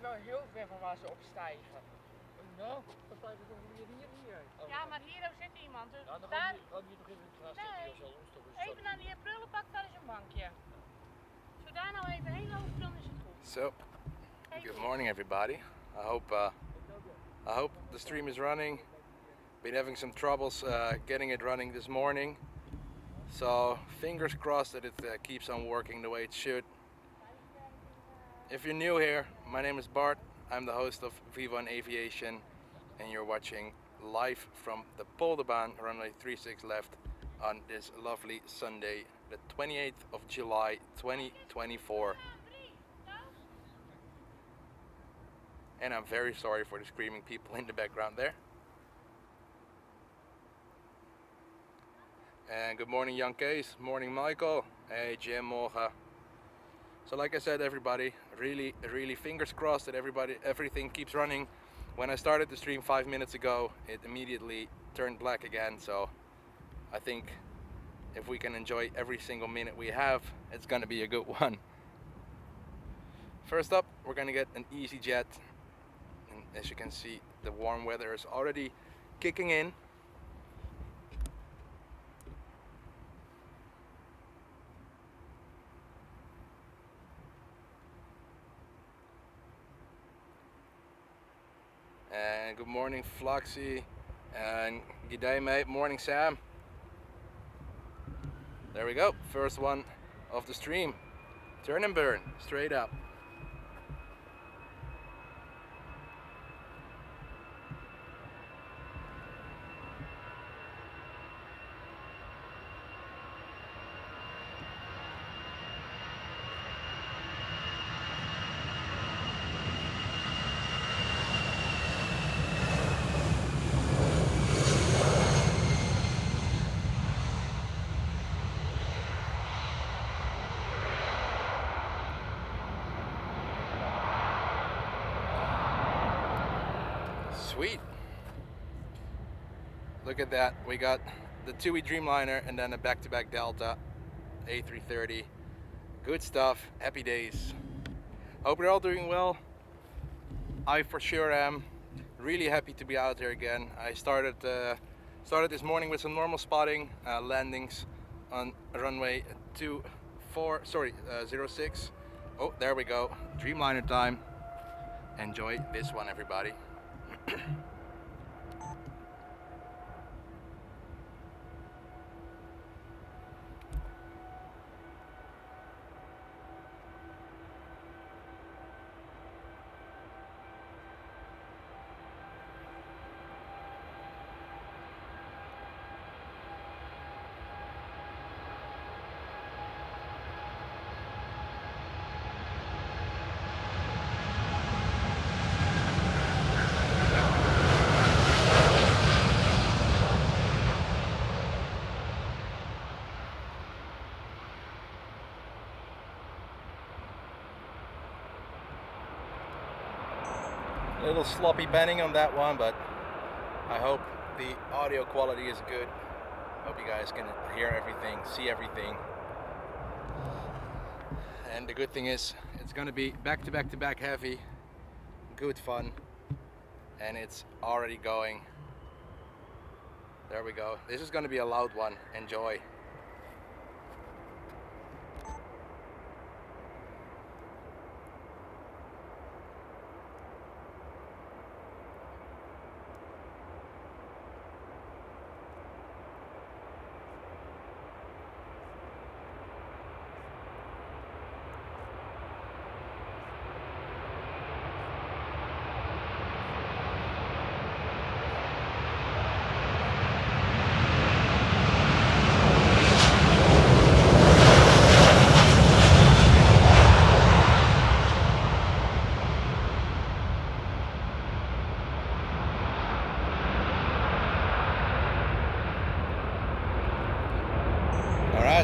je wel heel ver van waar ze opstijgen. Nou, dan blijven we toch hier. Ja, maar hier zit iemand. Dus Ja, dan daar... gaan we hier nog even in het gras Nee. zitten. Even naar die prullenbak, daar is een bankje. Als we daar nou even heen lopen, dan is het goed. So, good morning everybody. I hope the stream is running. Been having some troubles getting it running this morning. So fingers crossed that it keeps on working the way it should. If you're new here, my name is Bart. I'm the host of Vivo and Aviation, and you're watching live from the Polderbaan runway 36 left on this lovely Sunday, the 28th of July 2024. And I'm very sorry for the screaming people in the background there. And good morning Jan Kees, morning Michael, hey Jim, morgen. So like I said everybody, really fingers crossed that everything keeps running. When I started the stream 5 minutes ago, it immediately turned black again, so I think if we can enjoy every single minute we have, it's gonna be a good one. First up, we're gonna get an EasyJet. And as you can see, the warm weather is already kicking in. And good morning Floxy, and good day mate, morning Sam. There we go, first one of the stream. Turn and burn, straight up. Sweet. Look at that. We got the TUI Dreamliner and then a back-to-back Delta A330. Good stuff. Happy days. Hope you're all doing well. I for sure am. Really happy to be out here again. I started this morning with some normal spotting landings on runway 06. Oh, there we go. Dreamliner time. Enjoy this one, everybody. A little sloppy bending on that one, but I hope the audio quality is good. Hope you guys can hear everything, see everything. And the good thing is, it's gonna be back to back to back heavy, good fun, and it's already going. There we go. This is gonna be a loud one. Enjoy.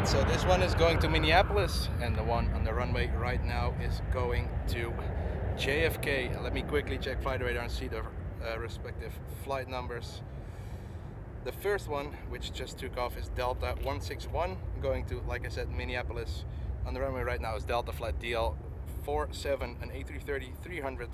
So this one is going to Minneapolis, and the one on the runway right now is going to JFK. Let me quickly check flight radar and see the respective flight numbers. The first one, which just took off, is Delta 161, going to, like I said, Minneapolis. On the runway right now is Delta flight DL 747, an A330-300.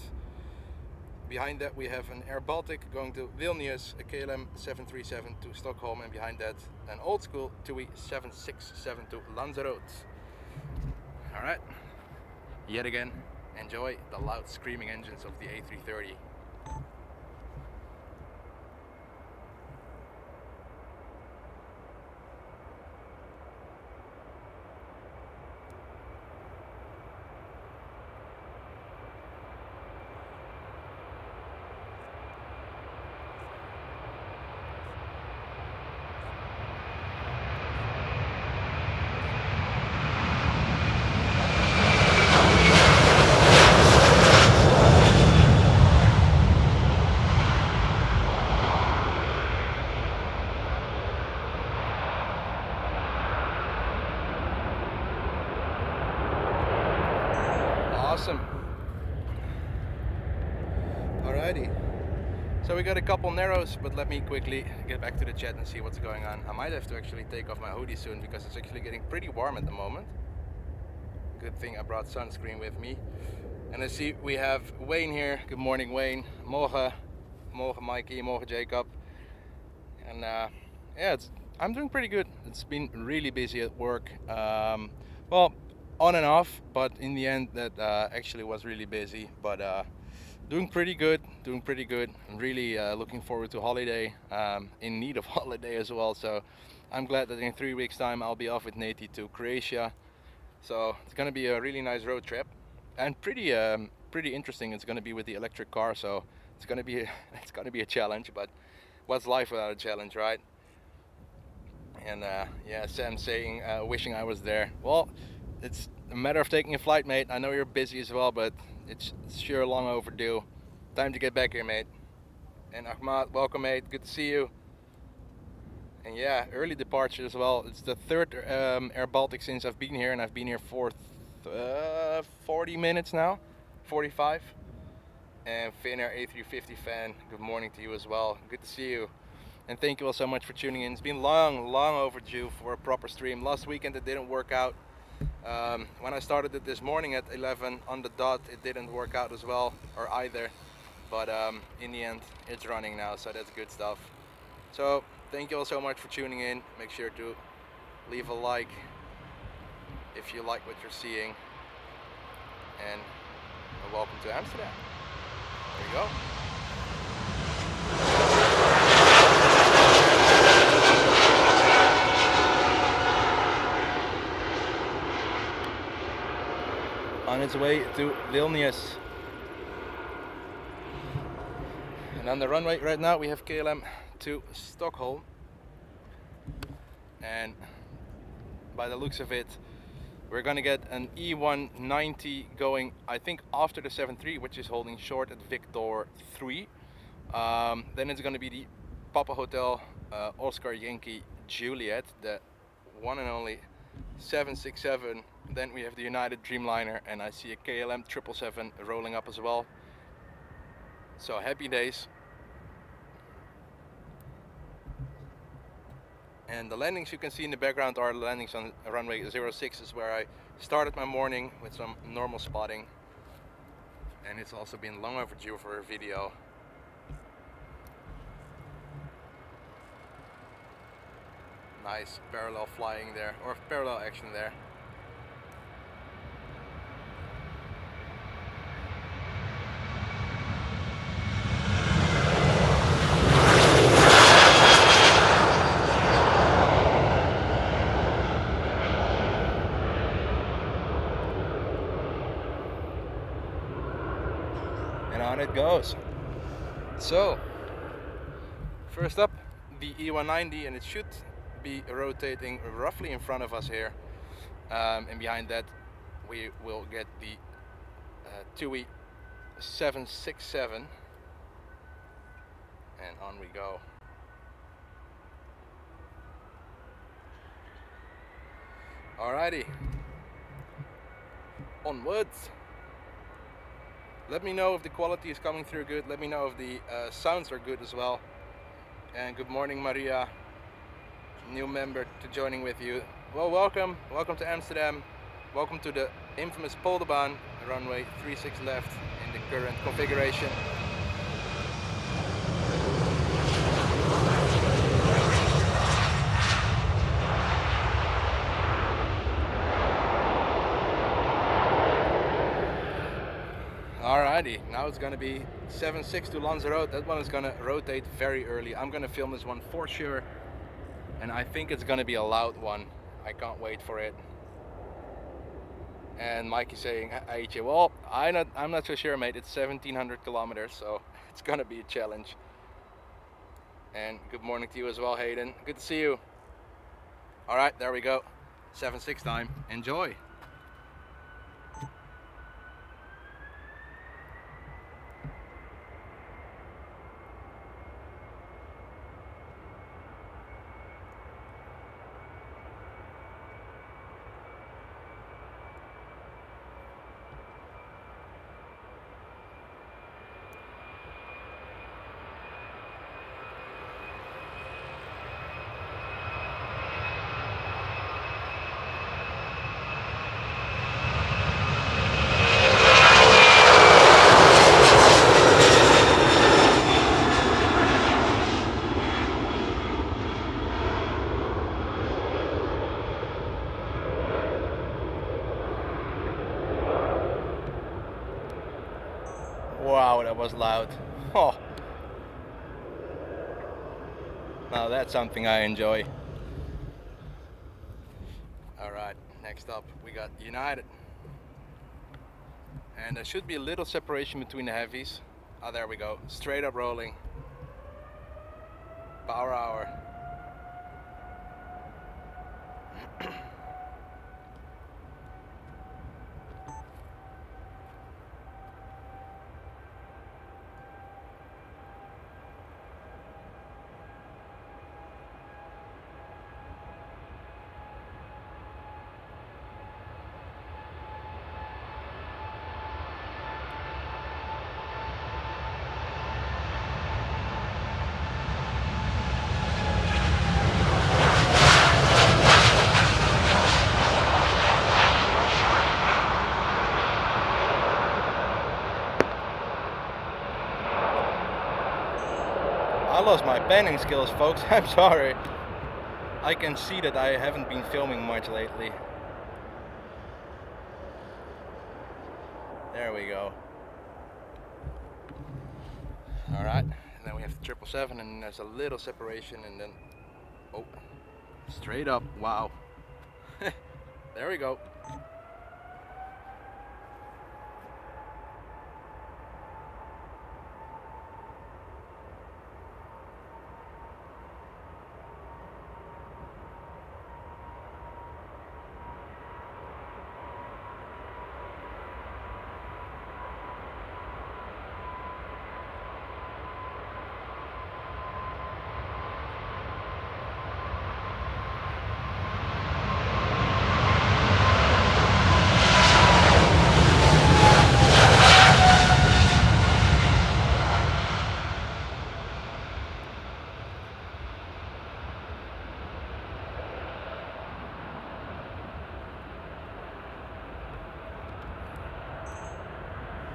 Behind that we have an Air Baltic going to Vilnius, a KLM 737 to Stockholm, and behind that an old school TUI 767 to Lanzarote. Alright, yet again, enjoy the loud screaming engines of the A330. Awesome. Alrighty. So we got a couple narrows, but let me quickly get back to the chat and see what's going on. I might have to actually take off my hoodie soon because it's actually getting pretty warm at the moment. Good thing I brought sunscreen with me. And I see we have Wayne here. Good morning, Wayne. Morgen. Morgen, Mikey. Morgen, Jacob. And yeah, I'm doing pretty good. It's been really busy at work. Well, on and off, but in the end that actually was really busy, but doing pretty good. I'm really looking forward to holiday, in need of holiday as well, so I'm glad that in 3 weeks time I'll be off with Nati to Croatia. So it's gonna be a really nice road trip and pretty interesting. It's gonna be with the electric car, so it's gonna be a challenge, but what's life without a challenge, right? And yeah, Sam saying wishing I was there. Well, it's a matter of taking a flight, mate. I know you're busy as well, but it's sure long overdue. Time to get back here, mate. And Ahmad, welcome, mate. Good to see you. And yeah, early departure as well. It's the third Air Baltic since I've been here, and I've been here for 40 minutes now, 45. And Finnair A350 fan, good morning to you as well. Good to see you. And thank you all so much for tuning in. It's been long overdue for a proper stream. Last weekend it didn't work out. When I started it this morning at 11 on the dot, it didn't work out as well, or either, but in the end it's running now, so that's good stuff. So thank you all so much for tuning in. Make sure to leave a like if you like what you're seeing, and welcome to Amsterdam. There you go. On its way to Vilnius. And on the runway right now we have KLM to Stockholm. And by the looks of it, we're gonna get an E190 going, I think, after the 73, which is holding short at Victor 3. Then it's gonna be the Papa Hotel Oscar Yankee Juliet, the one and only 767. Then we have the United Dreamliner, and I see a KLM 777 rolling up as well. So happy days. And the landings you can see in the background are landings on runway 06, is where I started my morning with some normal spotting. And it's also been long overdue for a video. Nice parallel flying there, or parallel action there. And on it goes. So, first up, the E190, and it should be rotating roughly in front of us here, and behind that we will get the TUI 767, and on we go. Alrighty, onwards. Let me know if the quality is coming through good. Let me know if the sounds are good as well. And good morning, Maria, new member to joining with you. Well, welcome to Amsterdam. Welcome to the infamous Polderbaan. runway 36 left in the current configuration. Alrighty, now it's gonna be 7.6 to Lanzarote. That one is gonna rotate very early. I'm gonna film this one for sure, and I think it's gonna be a loud one. I can't wait for it. And Mikey's saying, AJ, well, I'm not so sure, mate. It's 1,700 kilometers, so it's gonna be a challenge. And good morning to you as well, Hayden. Good to see you. All right, there we go. 7.6 time. Enjoy. Wow, that was loud. Oh. Now that's something I enjoy. Alright, next up we got United. And there should be a little separation between the heavies. Oh, there we go. Straight up rolling. Power hour. I lost my panning skills, folks. I'm sorry. I can see that I haven't been filming much lately. There we go. Alright, and then we have the 777, and there's a little separation, and then, oh, straight up, wow. There we go.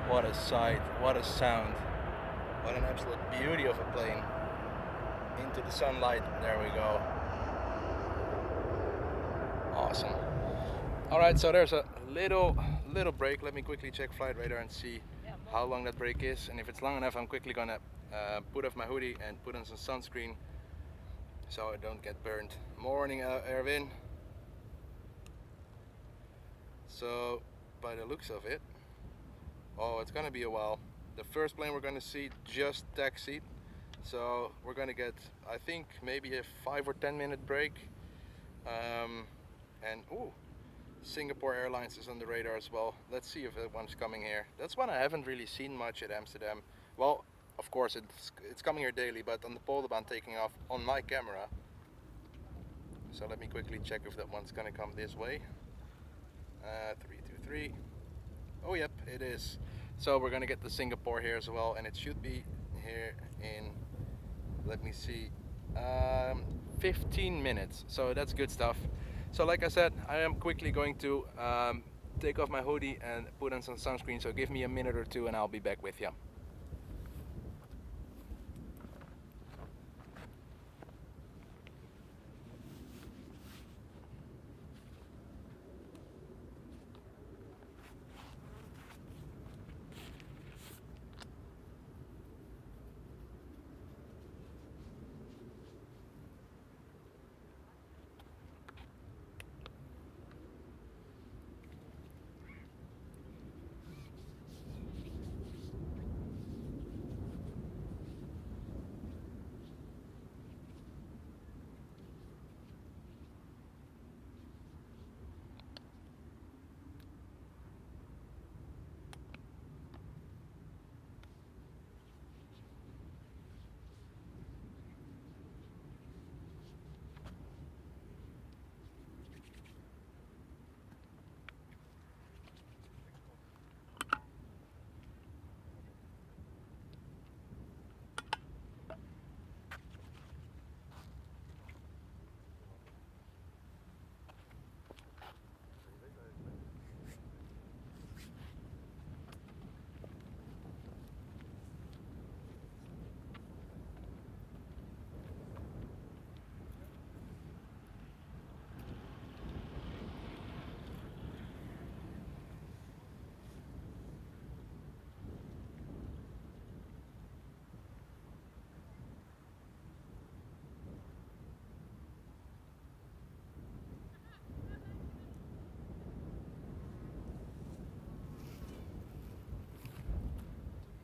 What a sight, what a sound, what an absolute beauty of a plane. Into the sunlight, there we go. Awesome. Alright, so there's a little break. Let me quickly check flight radar and see how long that break is. And if it's long enough, I'm quickly gonna put off my hoodie and put on some sunscreen so I don't get burned. Morning, Erwin. So, by the looks of it, oh, it's gonna be a while. The first plane we're gonna see just taxied, so we're gonna get, I think, maybe a 5 or 10 minute break. And ooh, Singapore Airlines is on the radar as well. Let's see if that one's coming here. That's one I haven't really seen much at Amsterdam. Well, of course it's coming here daily, but on the Polderbaan taking off on my camera. So let me quickly check if that one's gonna come this way. 323. Oh yep, it is. So we're gonna get to Singapore here as well, and it should be here in, let me see, 15 minutes. So that's good stuff. So like I said, I am quickly going to take off my hoodie and put on some sunscreen, so give me a minute or two and I'll be back with you.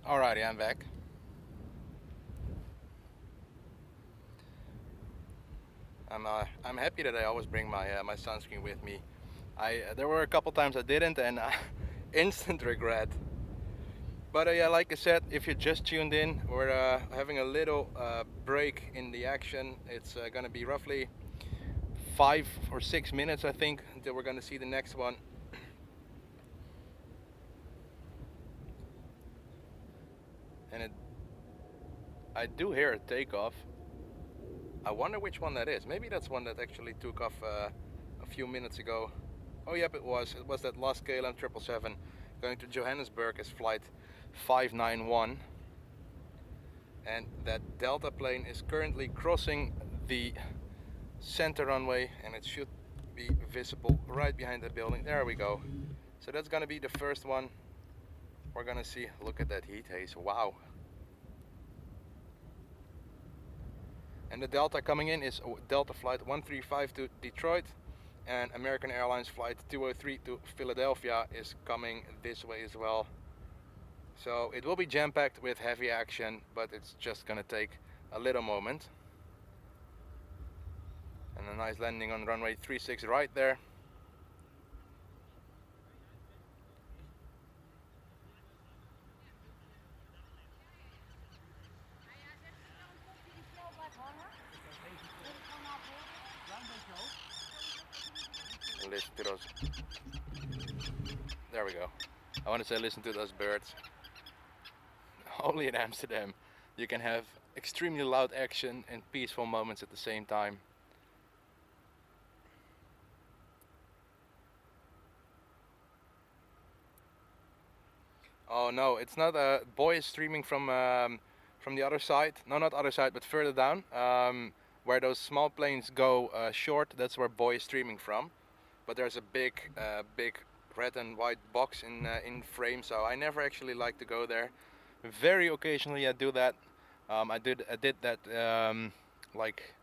Alrighty, I'm back. I'm happy that I always bring my my sunscreen with me. There were a couple times I didn't, and instant regret. But yeah, like I said, if you just tuned in, we're having a little break in the action. It's gonna be roughly 5 or 6 minutes, I think, until we're gonna see the next one. And I do hear a takeoff. I wonder which one that is. Maybe that's one that actually took off a few minutes ago. Oh yep, it was that last KLM 777 going to Johannesburg as flight 591. And that Delta plane is currently crossing the center runway, and it should be visible right behind the building. There we go. So that's gonna be the first one we're gonna see. Look at that heat haze, wow. And the Delta coming in is Delta flight 135 to Detroit, and American Airlines flight 203 to Philadelphia is coming this way as well. So it will be jam-packed with heavy action, but it's just gonna take a little moment. And a nice landing on runway 36 right there. Listen to those. There we go. I want to say listen to those birds. Only in Amsterdam you can have extremely loud action and peaceful moments at the same time. Oh no, it's not. Boy is streaming from the other side. No, not other side, but further down, where those small planes go short. That's where Boy is streaming from. But there's a big red and white box in frame, so I never actually like to go there. Very occasionally I do that. I did that like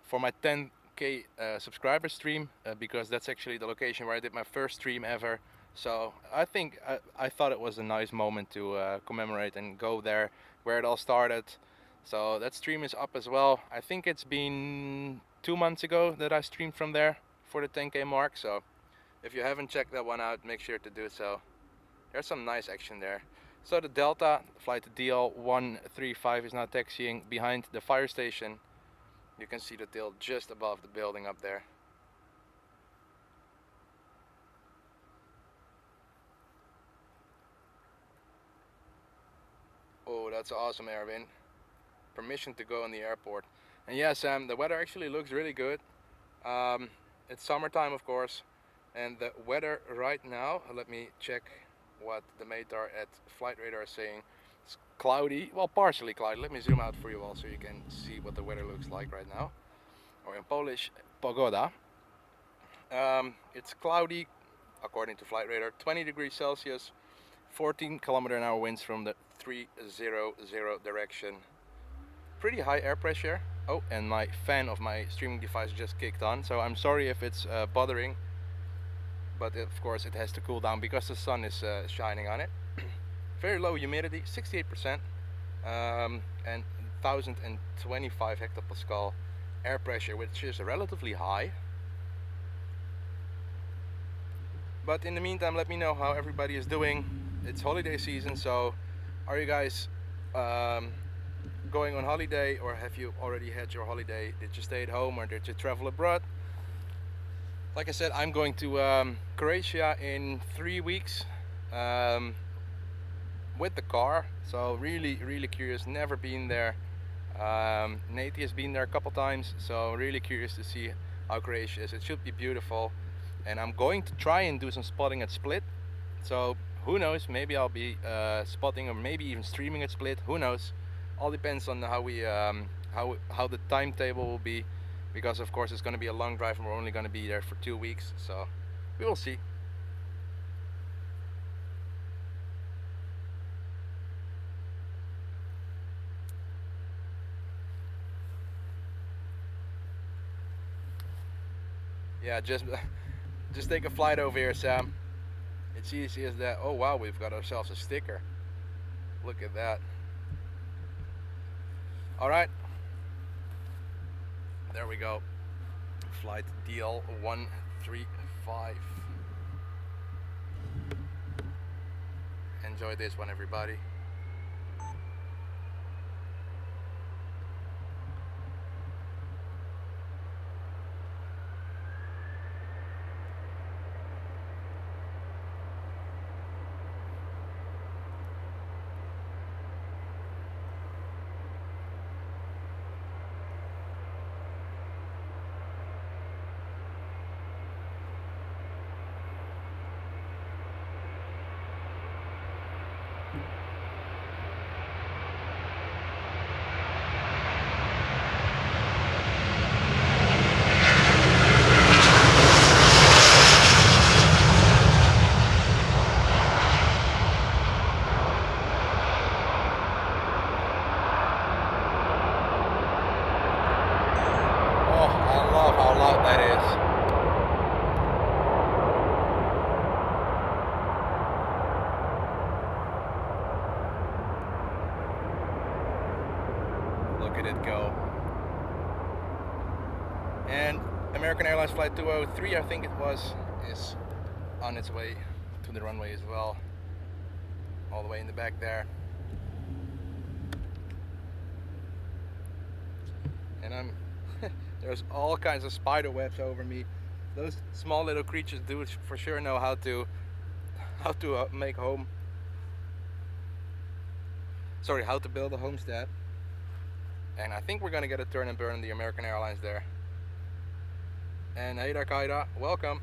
for my 10k subscriber stream, because that's actually the location where I did my first stream ever. So I think I thought it was a nice moment to commemorate and go there where it all started. So that stream is up as well. I think it's been 2 months ago that I streamed from there for the 10k mark. So if you haven't checked that one out, make sure to do so. There's some nice action there. So the Delta flight DL135 is now taxiing behind the fire station. You can see the tail just above the building up there. Oh, that's awesome, Erwin. Permission to go in the airport. And yeah, Sam, the weather actually looks really good. It's summertime, of course, And the weather right now, let me check what the METAR at Flight Radar is saying. It's cloudy, well, partially cloudy. Let me zoom out for you all so you can see what the weather looks like right now, or in Polish, pogoda. It's cloudy, according to Flight Radar, 20 degrees Celsius, 14 km/h winds from the 300 direction. Pretty high air pressure. Oh, and my fan of my streaming device just kicked on, so I'm sorry if it's bothering, but of course it has to cool down because the sun is shining on it. Very low humidity, 68%, and 1025 hectopascal air pressure, which is relatively high. But in the meantime, let me know how everybody is doing. It's holiday season, so are you guys going on holiday, or have you already had your holiday? Did you stay at home or did you travel abroad? Like I said, I'm going to Croatia in 3 weeks with the car, so really curious. Never been there. Nate has been there a couple times, so really curious to see how Croatia is. It should be beautiful, and I'm going to try and do some spotting at Split, so who knows, maybe I'll be spotting or maybe even streaming at Split, who knows. All depends on how we how the timetable will be, because of course it's going to be a long drive and we're only going to be there for 2 weeks, so we will see. Yeah, just take a flight over here, Sam. It's easy as that. Oh wow, we've got ourselves a sticker. Look at that. Alright, there we go. Flight DL 135. Enjoy this one, everybody. And American Airlines Flight 203, I think it was, is on its way to the runway as well. All the way in the back there. And there's all kinds of spider webs over me. Those small little creatures do for sure know how to make home. Sorry, how to build a homestead. And I think we're gonna get a turn and burn on the American Airlines there. And hey there, Kaida, welcome.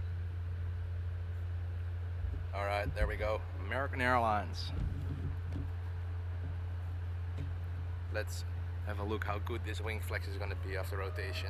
All right, there we go, American Airlines. Let's have a look how good this wing flex is gonna be after rotation.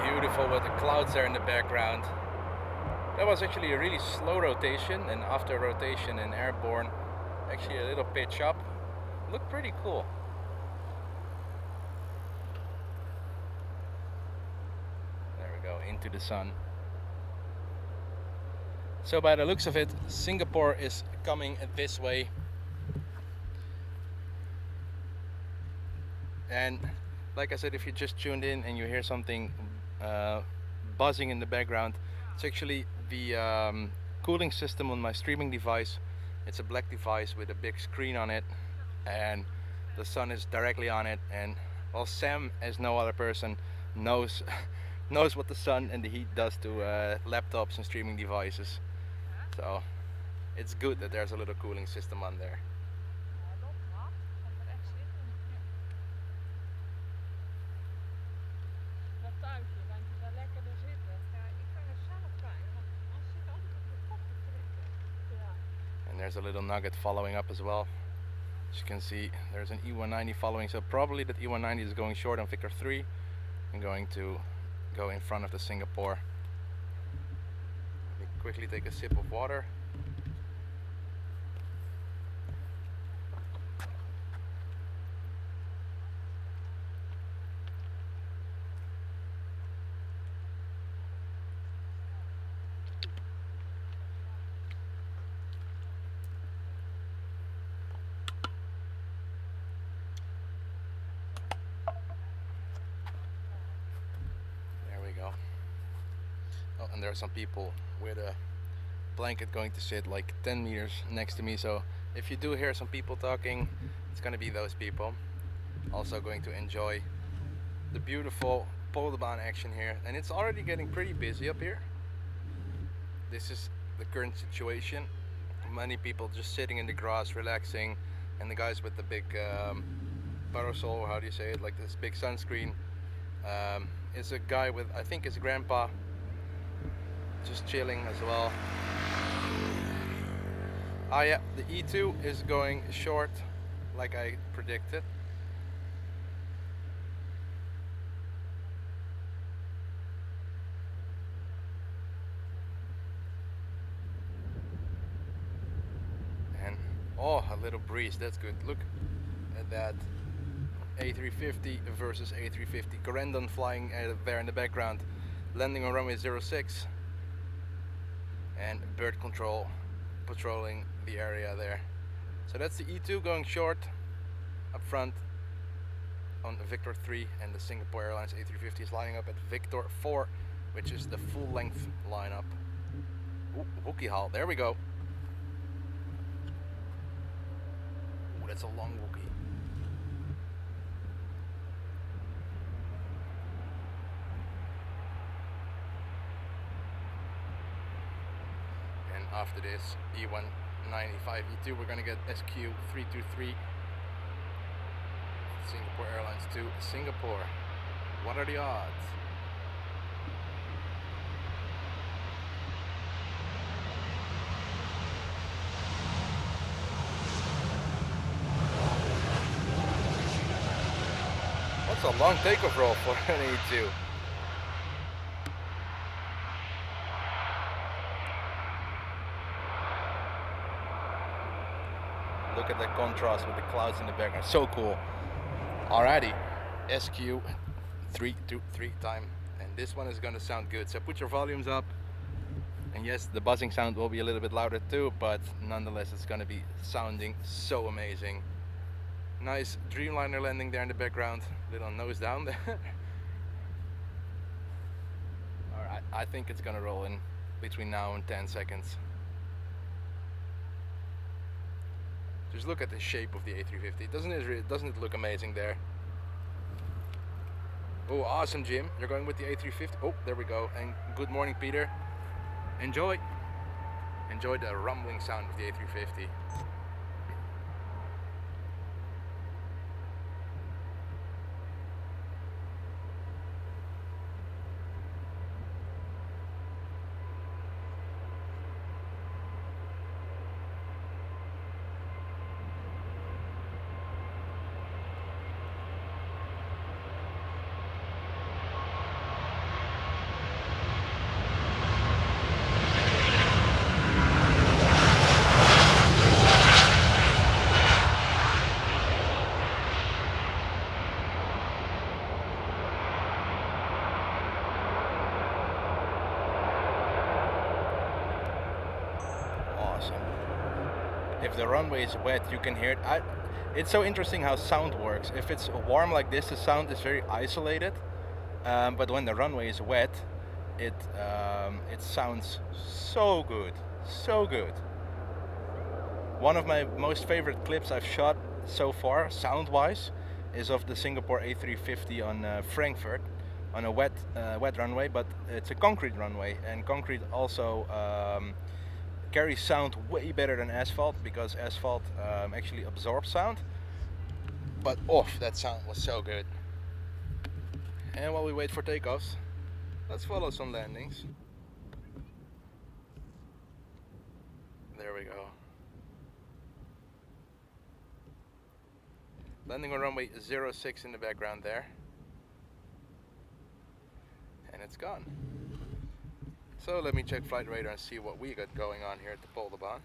Beautiful with the clouds there in the background. That was actually a really slow rotation, and after rotation and airborne, actually a little pitch up. Looked pretty cool. There we go, into the sun. So by the looks of it, Singapore is coming this way. And like I said, if you just tuned in and you hear something buzzing in the background, it's actually the cooling system on my streaming device. It's a black device with a big screen on it, and the sun is directly on it. And well, Sam, as no other person, knows knows what the sun and the heat does to laptops and streaming devices. So it's good that there's a little cooling system on there. There's a little nugget following up as well. As you can see, there's an E190 following, so probably that E190 is going short on Victor 3 and going to go in front of the Singapore. Let me quickly take a sip of water. Oh, and there are some people with a blanket going to sit like 10 meters next to me, so if you do hear some people talking, it's going to be those people. Also going to enjoy the beautiful Polderbaan action here, and it's already getting pretty busy up here. This is the current situation. Many people just sitting in the grass relaxing, and the guys with the big parasol, or how do you say it, like this big sunscreen, is a guy with, I think his grandpa, just chilling as well. Ah yeah, the E2 is going short like I predicted. And oh, a little breeze, that's good. Look at that. A350 versus A350. Corendon flying there in the background, landing on runway 06. And bird control patrolling the area there. So that's the E2 going short up front on Victor 3, and the Singapore Airlines A350 is lining up at Victor 4, which is the full length lineup. Ooh, Wookie haul, there we go. Ooh, that's a long Wookie. After this E195 E2, we're gonna get SQ323 Singapore Airlines to Singapore. What are the odds? That's a long takeoff roll for an E2. Look at that contrast with the clouds in the background. So cool. Alrighty, SQ323 time, and this one is going to sound good. So put your volumes up, and yes, the buzzing sound will be a little bit louder too, but nonetheless it's going to be sounding so amazing. Nice Dreamliner landing there in the background, little nose down there. Alright, I think it's going to roll in between now and 10 seconds. Just look at the shape of the A350. Doesn't it look amazing there? Oh, awesome, Jim. You're going with the A350. Oh, there we go. And good morning, Peter. Enjoy the rumbling sound of the A350. if the runway is wet, you can hear it. It's so interesting how sound works. If it's warm like this, the sound is very isolated. But when the runway is wet, it sounds so good, so good. One of my most favorite clips I've shot so far, sound-wise, is of the Singapore A350 on Frankfurt, on a wet runway, but it's a concrete runway, and concrete also carries sound way better than asphalt, because asphalt actually absorbs sound. But that sound was so good. And while we wait for takeoffs, let's follow some landings. There we go. Landing on runway 06 in the background there. And it's gone. So let me check flight radar and see what we got going on here at the Polderbaan.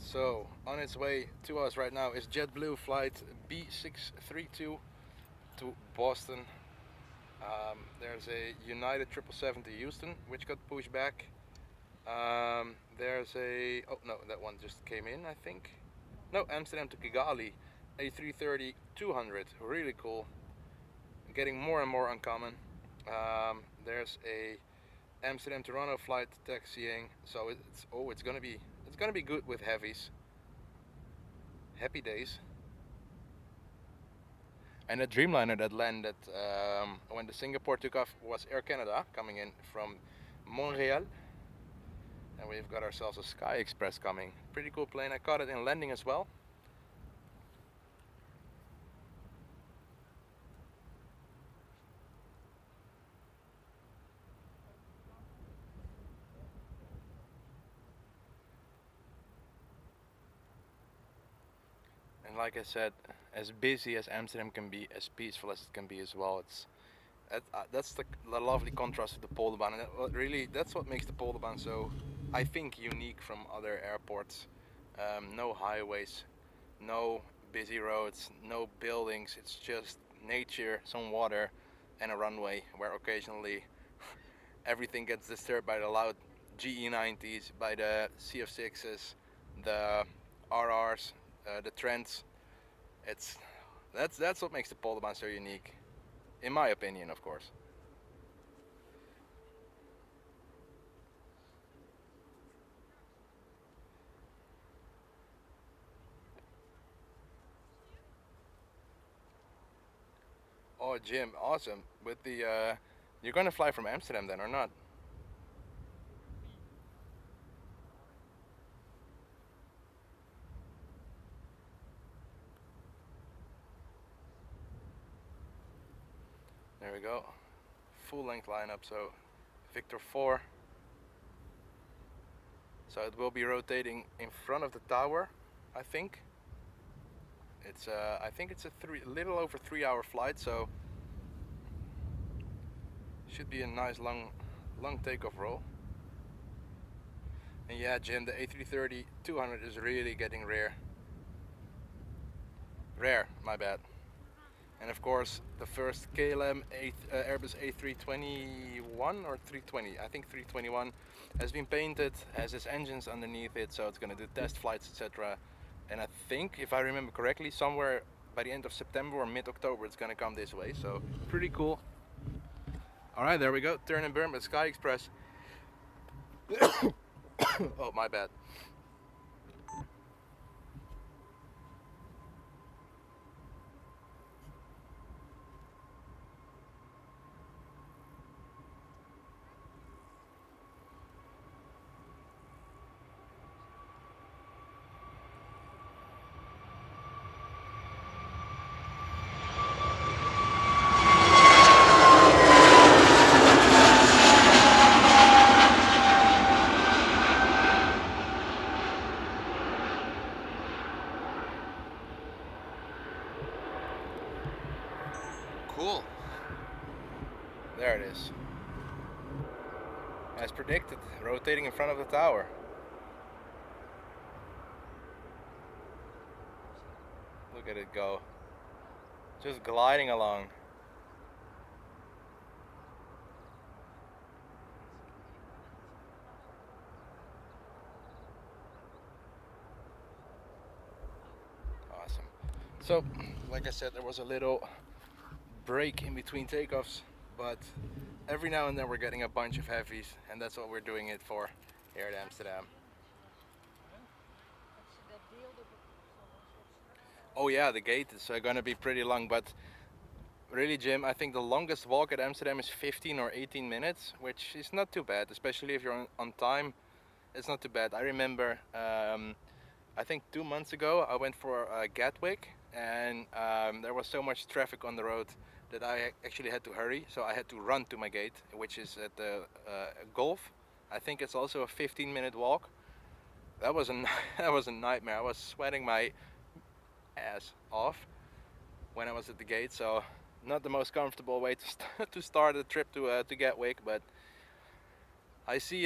So on its way to us right now is JetBlue flight B632 to Boston. There's a United 777 to Houston, which got pushed back. There's a, oh no, that one just came in, I think. No, Amsterdam to Kigali, A330 200, really cool. Getting more and more uncommon. There's a Amsterdam Toronto flight taxiing, so it's gonna be good with heavies. Happy days. And the Dreamliner that landed when the Singapore took off was Air Canada, coming in from Montreal. And we've got ourselves a Sky Express coming. Pretty cool plane. I caught it in landing as well. And like I said, as busy as Amsterdam can be, as peaceful as it can be as well. That's the lovely contrast to the Polderbaan, and really that's what makes the Polderbaan so, I think, unique from other airports. No highways, no busy roads, no buildings. It's just nature, some water, and a runway where occasionally everything gets disturbed by the loud GE90s, by the CF6s, the RRs, the Trents. That's what makes the Polderbaan so unique, in my opinion, of course. Oh, Jim, awesome. With the you're gonna fly from Amsterdam then, or not? There we go. Full length lineup, so Victor 4. So it will be rotating in front of the tower, I think. I think it's a little over 3-hour flight, so should be a nice long takeoff roll. And yeah, Jim, the A330 200 is really getting rare. My bad. And of course, the first KLM Airbus A321 or 320, I think 321, has been painted, has its engines underneath it, so it's going to do test flights, etc. And I think, if I remember correctly, somewhere by the end of September or mid-October it's going to come this way, so pretty cool. Alright, there we go, turn and burn with Sky Express. Oh, my bad. Cool. There it is. As predicted, rotating in front of the tower. Look at it go. Just gliding along. So, like I said, there was a little break in between takeoffs, but every now and then we're getting a bunch of heavies, and that's what we're doing it for here at Amsterdam. Oh yeah, the gate is gonna be pretty long, but really, Jim, I think the longest walk at Amsterdam is 15 or 18 minutes, which is not too bad, especially if you're on time. It's not too bad. I remember, I think 2 months ago, I went for Gatwick, and there was so much traffic on the road that I actually had to hurry, so I had to run to my gate, which is at the Gulf. I think it's also a 15-minute walk. That was a that was a nightmare. I was sweating my ass off when I was at the gate, so not the most comfortable way to start a trip to Gatwick. But I see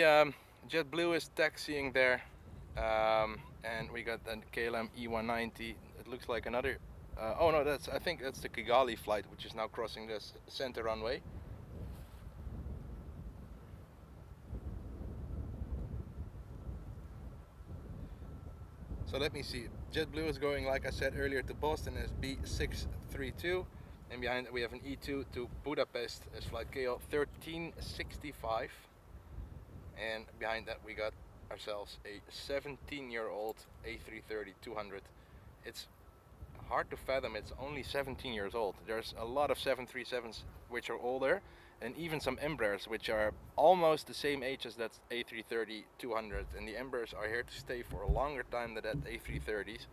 JetBlue is taxiing there, and we got the KLM E190. It looks like another. Oh no, I think that's the Kigali flight, which is now crossing the center runway. So let me see. JetBlue is going, like I said earlier, to Boston as B632, and behind it we have an E2 to Budapest as flight KL 1365, and behind that we got ourselves a 17-year-old A330-200. It's hard to fathom it's only 17 years old. There's a lot of 737s which are older, and even some Embraers which are almost the same age as that A330-200, and the Embraers are here to stay for a longer time than that A330s.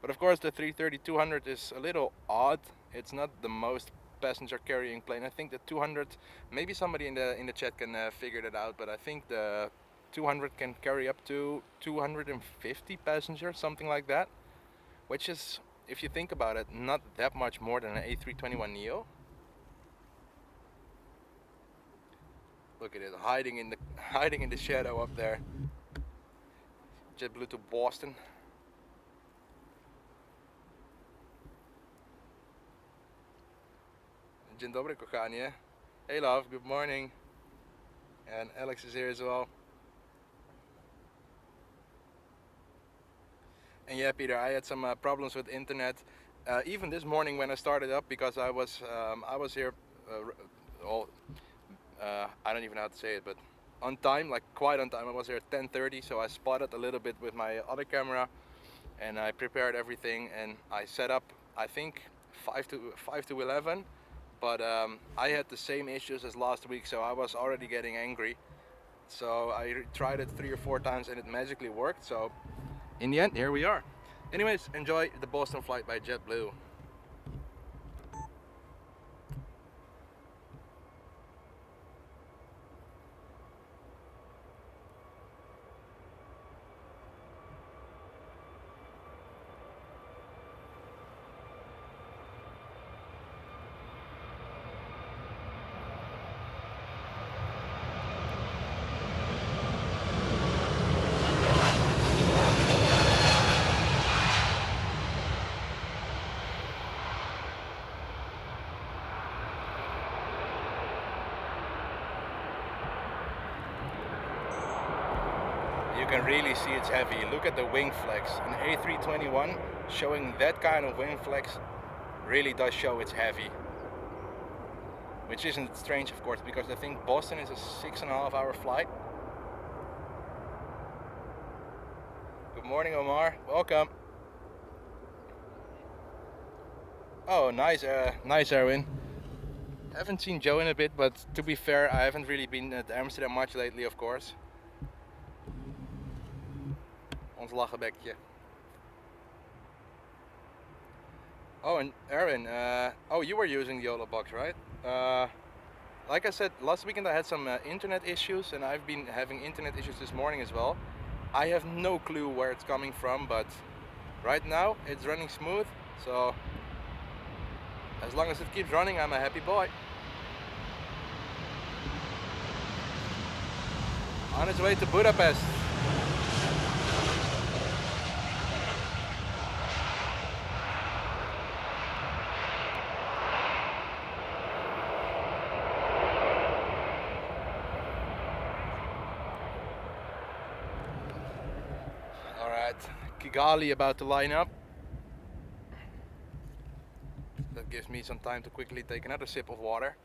But of course the 330-200 is a little odd. It's not the most passenger carrying plane. I think the 200, maybe somebody in the chat can figure that out, but I think the 200 can carry up to 250 passengers, something like that, which is, if you think about it, not that much more than an A321 Neo. Look at it, hiding in the shadow up there. JetBlue to Boston. Dzień dobry, kochanie. Hey love, good morning. And Alex is here as well. And yeah, Peter, I had some problems with internet. Even this morning when I started up, because I was here. I don't even know how to say it, but on time, like quite on time. I was here at 10:30, so I spotted a little bit with my other camera, and I prepared everything, and I set up, I think 5 to 11. But I had the same issues as last week, so I was already getting angry. So I tried it 3 or 4 times, and it magically worked. So in the end, here we are. Anyways, enjoy the Boston flight by JetBlue. You can really see it's heavy. Look at the wing flex. An A321 showing that kind of wing flex really does show it's heavy. Which isn't strange, of course, because I think Boston is a 6.5-hour flight. Good morning, Omar. Welcome. Oh, nice, nice, Erwin. Haven't seen Joe in a bit, but to be fair, I haven't really been at Amsterdam much lately, of course. Ons lachenbekje. Oh, and Aaron, oh, you were using the YOLO box, right? Like I said, last weekend I had some internet issues, and I've been having internet issues this morning as well. I have no clue where it's coming from, but right now it's running smooth, so as long as it keeps running, I'm a happy boy. On its way to Budapest. Kigali about to line up. gives me some time to quickly take another sip of water.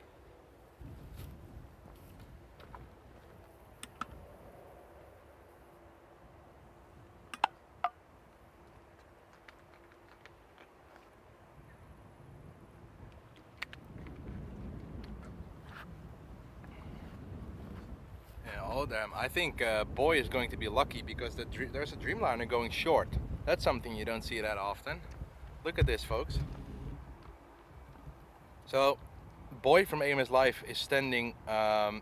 Oh damn, I think Boy is going to be lucky because there's a Dreamliner going short. That's something you don't see that often. Look at this, folks. So Boy from AMS Live is standing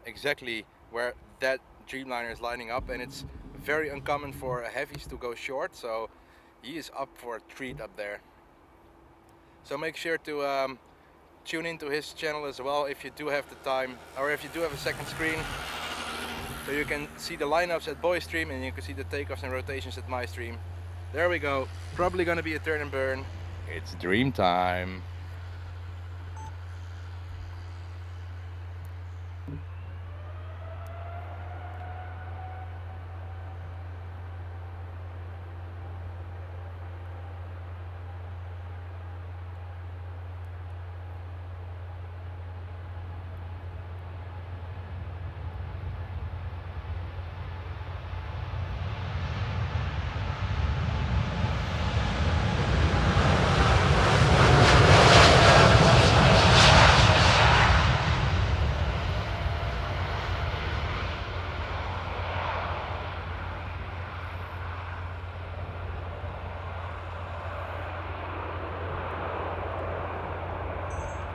exactly where that Dreamliner is lining up, and it's very uncommon for heavies to go short, so he is up for a treat up there. So make sure to tune into his channel as well if you do have the time, or if you do have a second screen. So you can see the lineups at Boy's stream, and you can see the takeoffs and rotations at my stream. There we go. Probably gonna be a turn and burn. It's dream time.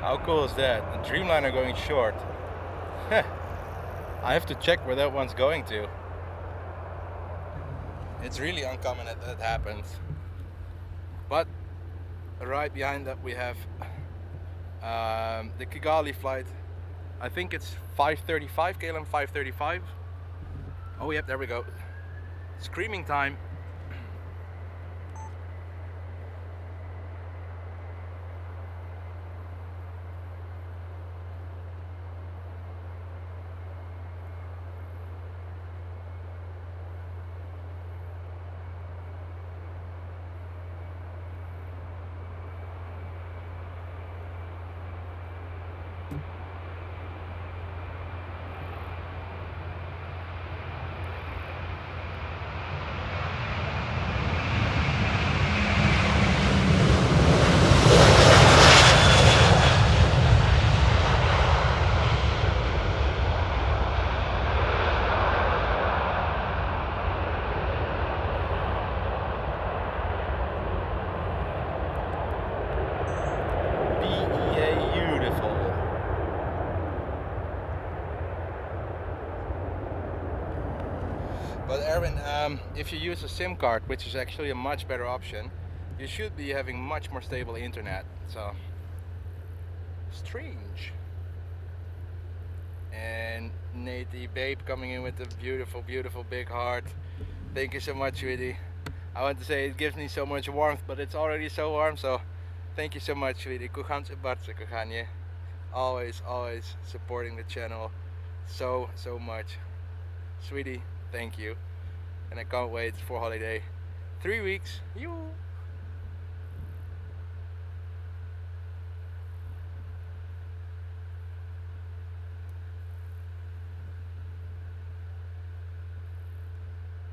How cool is that? A Dreamliner going short. I have to check where that one's going to. It's really uncommon that that happens. But right behind that we have the Kigali flight. I think it's 535, KLM 535. Oh yep, there we go. Screaming time. But Erwin, if you use a SIM card, which is actually a much better option, you should be having much more stable internet. So strange. And Nate Babe coming in with a beautiful, beautiful big heart. Thank you so much, sweetie. I want to say it gives me so much warmth, but it's already so warm. So thank you so much, sweetie. Kuchans bardzo, kochanie. Always supporting the channel so much, sweetie. Thank you, and I can't wait for holiday. 3 weeks. You.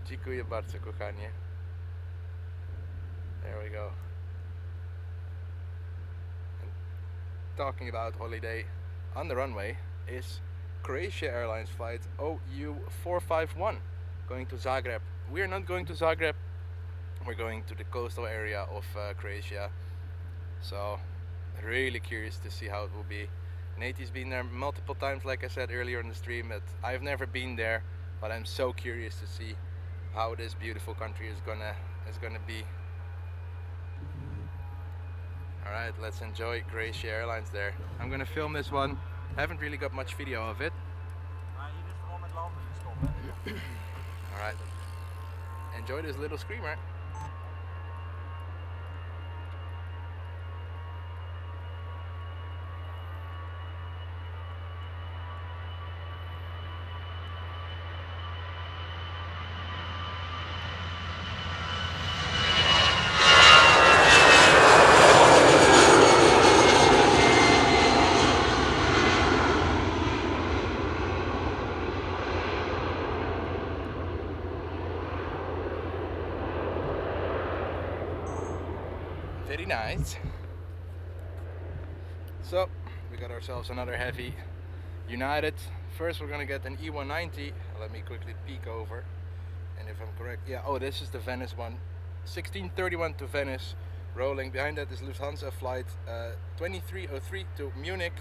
Dziękuję bardzo, kochanie. There we go. And talking about holiday, on the runway is Croatia Airlines flight OU451 going to Zagreb. We're not going to Zagreb, we're going to the coastal area of Croatia. So really curious to see how it will be. Nate's been there multiple times, like I said earlier in the stream, that I've never been there, but I'm so curious to see how this beautiful country is gonna be. Alright, let's enjoy Croatia Airlines there. I'm gonna film this one. Haven't really got much video of it. Alright, enjoy this little screamer. Very nice. So we got ourselves another heavy United. First we're gonna get an E190. Let me quickly peek over, and if I'm correct, yeah, oh, this is the Venice one. 1631 to Venice, rolling. Behind that is Lufthansa flight 2303 to Munich,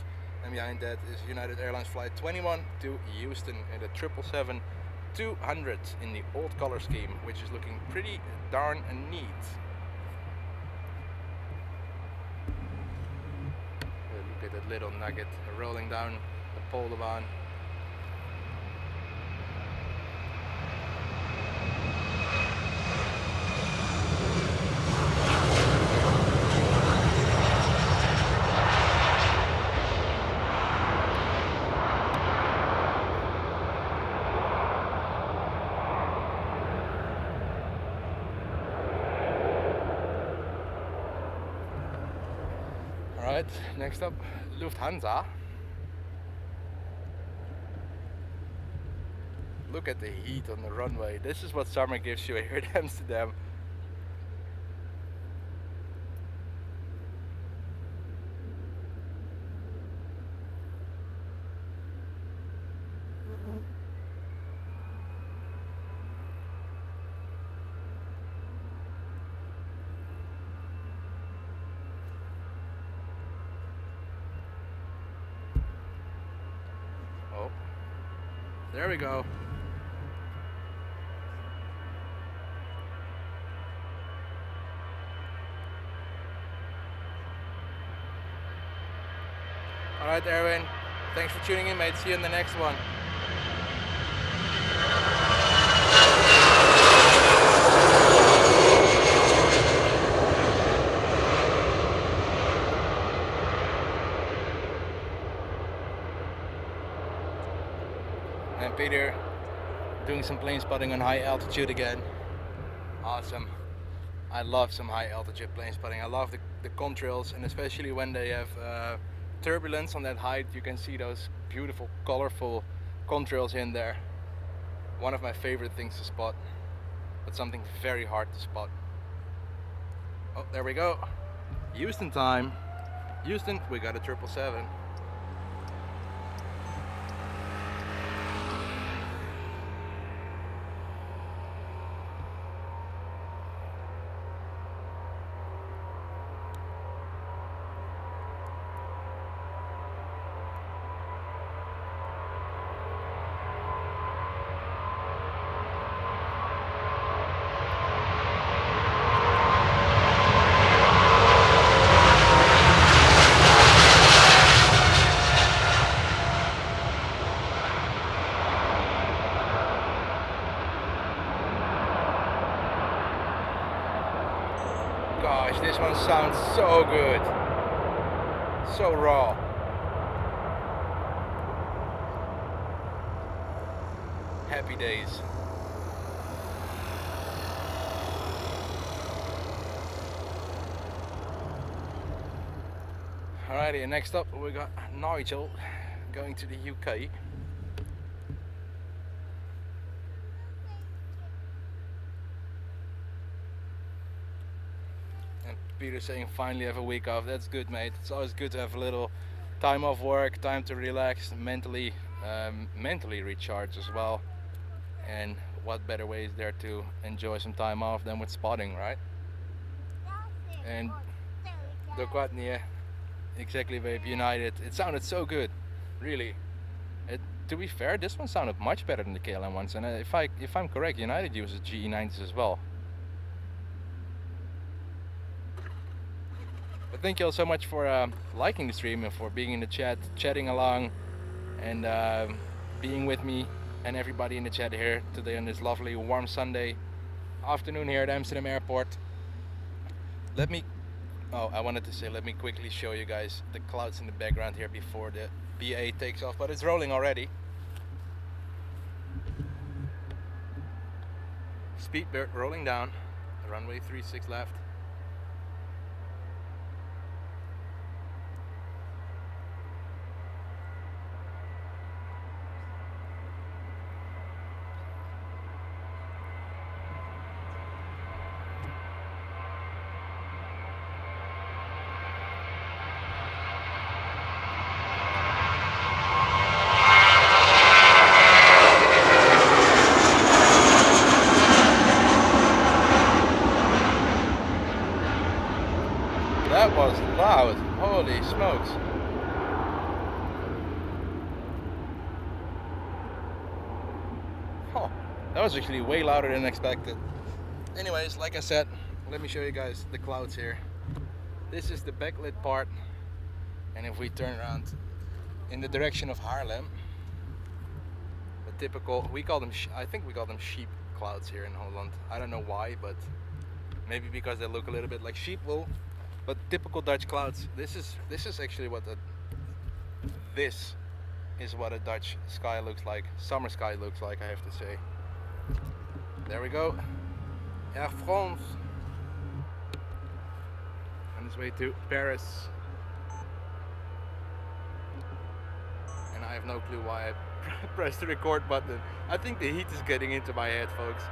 and behind that is United Airlines flight 21 to Houston in the 777-200 in the old color scheme, which is looking pretty darn neat. Look at that little nugget rolling down the Polderbaan. Alright, next up, Lufthansa. Look at the heat on the runway. This is what summer gives you here at Amsterdam. Oh, there we go. Alright, Erwin, thanks for tuning in, mate. See you in the next one. And Peter doing some plane spotting on high altitude again. Awesome. I love some high altitude plane spotting. I love the contrails, and especially when they have turbulence on that height, you can see those beautiful colorful contrails in there. One of my favorite things to spot, but something very hard to spot. Oh, there we go. Houston time. Houston, we got a 777. Gosh, this one sounds so good. So raw. Happy days. Alrighty, and next up we got Nigel going to the UK. Peter saying finally have a week off. That's good, mate. It's always good to have a little time off work, time to relax, mentally recharge as well. And what better way is there to enjoy some time off than with spotting, right? And dokładnie, exactly, babe. United. It sounded so good, really. To be fair, this one sounded much better than the KLM ones. And if I'm correct, United uses GE90s as well. But thank you all so much for liking the stream and for being in the chat, chatting along, and being with me and everybody in the chat here today on this lovely warm Sunday afternoon here at Amsterdam Airport. I wanted to say, let me quickly show you guys the clouds in the background here before the BA takes off, but it's rolling already. Speedbird rolling down, runway 36 left. that was loud. Holy smokes. Oh, that was actually way louder than expected. Anyways, like I said, let me show you guys the clouds here. This is the backlit part, and if we turn around in the direction of Haarlem, the typical, I think we call them sheep clouds here in Holland. I don't know why, but maybe because they look a little bit like sheep wool. But typical Dutch clouds. This is actually what this is what a Dutch sky looks like. Summer sky looks like, I have to say. There we go. Air France. On its way to Paris. And I have no clue why I pressed the record button. I think the heat is getting into my head, folks.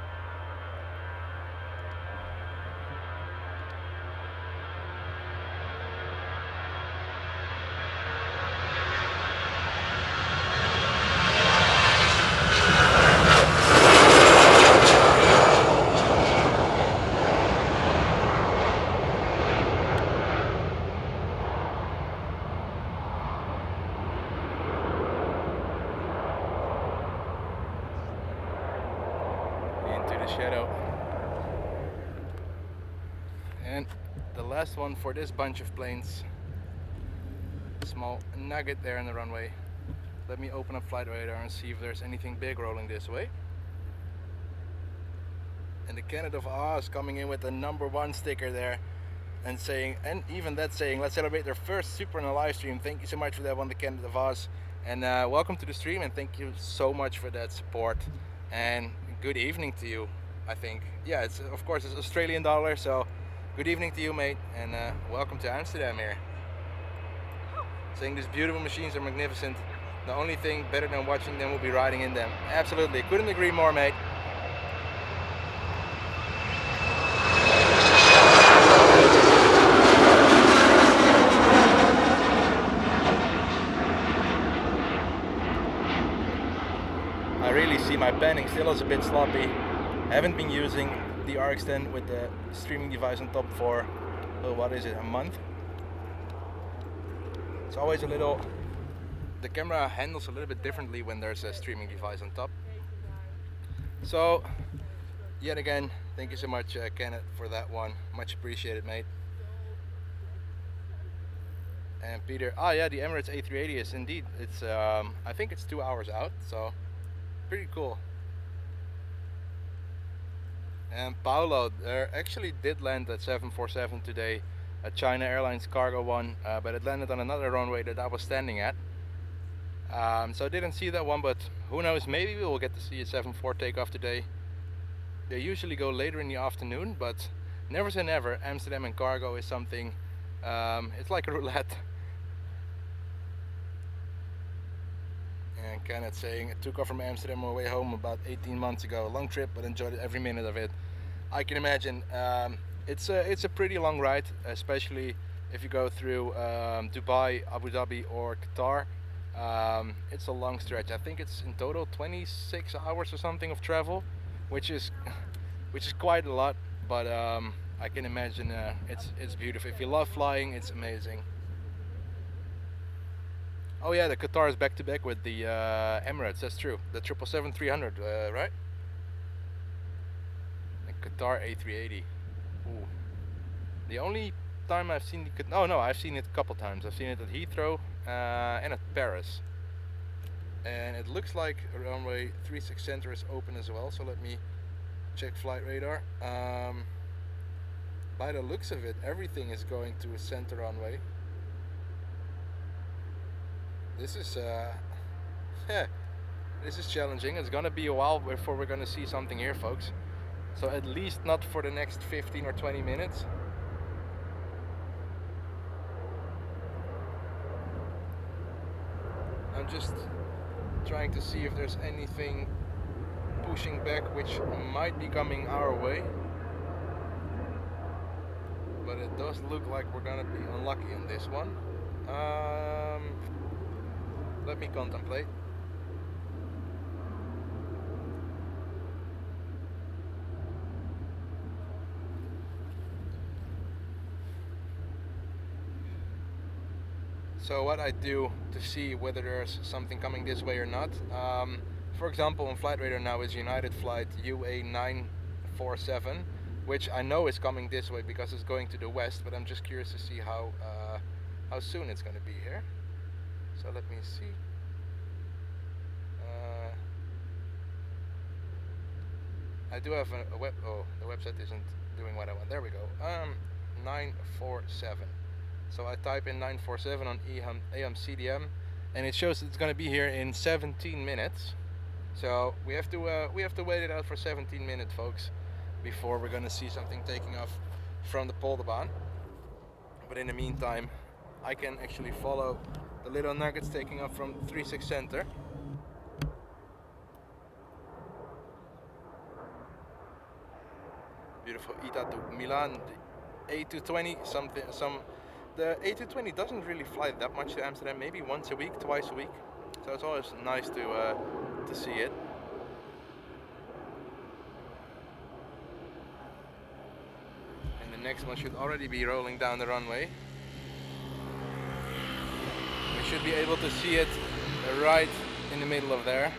Shadow. And the last one for this bunch of planes. Small nugget there in the runway. Let me open up flight radar and see if there's anything big rolling this way. And the Canada of Oz coming in with the #1 sticker there and saying, and even that saying, let's celebrate their first Super on a live stream. Thank you so much for that one, the Canada of Oz. And welcome to the stream, and thank you so much for that support. And good evening to you, I think. Yeah, it's of course it's Australian dollar, so good evening to you, mate, and welcome to Amsterdam here. Saying these beautiful machines are magnificent. The only thing better than watching them will be riding in them. Absolutely, couldn't agree more, mate. I really see my panning still is a bit sloppy. I haven't been using the RX10 with the streaming device on top for, well, what is it, a month? It's always a little, the camera handles a little bit differently when there's a streaming device on top. So, yet again, thank you so much, Kenneth, for that one. Much appreciated, mate. And Peter, oh yeah, the Emirates A380 is indeed, it's, I think it's 2 hours out, so pretty cool. And Paulo, there actually did land at 747 today, a China Airlines cargo one, but it landed on another runway that I was standing at. So I didn't see that one, but who knows, maybe we will get to see a 74 takeoff today. They usually go later in the afternoon, but never say never. Amsterdam and cargo is something, it's like a roulette. And Kenneth saying, I took off from Amsterdam on my way home about 18 months ago. Long trip, but enjoyed every minute of it. I can imagine. It's a pretty long ride, especially if you go through Dubai, Abu Dhabi or Qatar. It's a long stretch. I think it's in total 26 hours or something of travel, which is quite a lot. But I can imagine it's beautiful. If you love flying, it's amazing. Oh yeah, the Qatar is back to back with the Emirates. That's true. The 777-300, right? The Qatar A380. Ooh. The only time I've seen the I've seen it a couple times. I've seen it at Heathrow and at Paris. And it looks like runway 36 center is open as well. So let me check flight radar. By the looks of it, everything is going to a center runway. This is this is challenging. It's gonna be a while before we're gonna see something here, folks. So at least not for the next 15 or 20 minutes. I'm just trying to see if there's anything pushing back which might be coming our way. But it does look like we're gonna be unlucky in this one. Let me contemplate. So what I do to see whether there's something coming this way or not. For example, on Flight Radar now is United flight UA947, which I know is coming this way because it's going to the west, but I'm just curious to see how soon it's going to be here. So let me see. I do have a web. Oh, the website isn't doing what I want. There we go. 947. So I type in 947 on AMCDM, and it shows it's going to be here in 17 minutes. So we have to wait it out for 17 minutes, folks, before we're going to see something taking off from the Polderbaan. But in the meantime, I can actually follow the little nuggets taking off from 36 Center. Beautiful Ita to Milan, the A220 the A220 doesn't really fly that much to Amsterdam, maybe once a week, twice a week. So it's always nice to see it. And the next one should already be rolling down the runway. We should be able to see it right in the middle of there.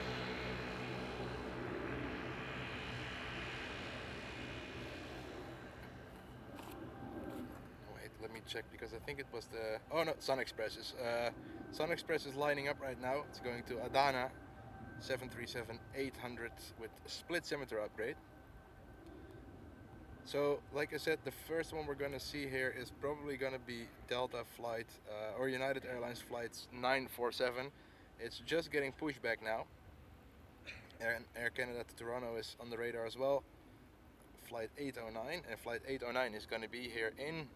Let me check, because I think it was the... Oh no, Sun Express is lining up right now. It's going to Adana 737-800 with a split scimitar upgrade. So like I said, the first one we're going to see here is probably going to be Delta flight or United Airlines flights 947. It's just getting pushed back now. Air Canada to Toronto is on the radar as well. Flight 809, and flight 809 is going to be here in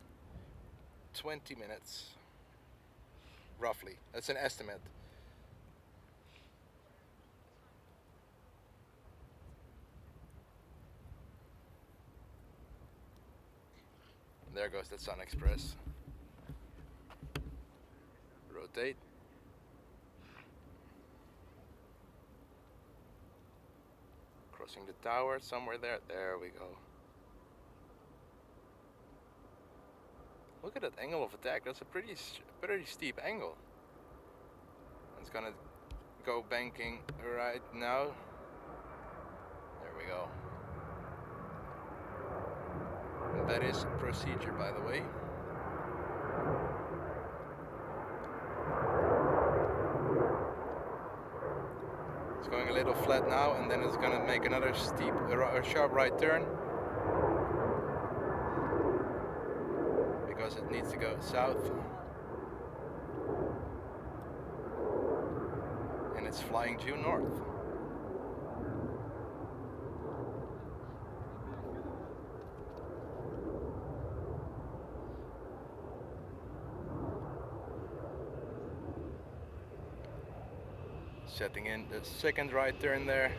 20 minutes, roughly. That's an estimate. There goes the Sun Express. Rotate. Crossing the tower somewhere there. There we go. Look at that angle of attack. That's a pretty steep angle. It's gonna go banking right now. There we go. And that is procedure, by the way. It's going a little flat now, and then it's gonna make another steep, sharp right turn. Because it needs to go south, and it's flying due north. Setting in the second right turn there.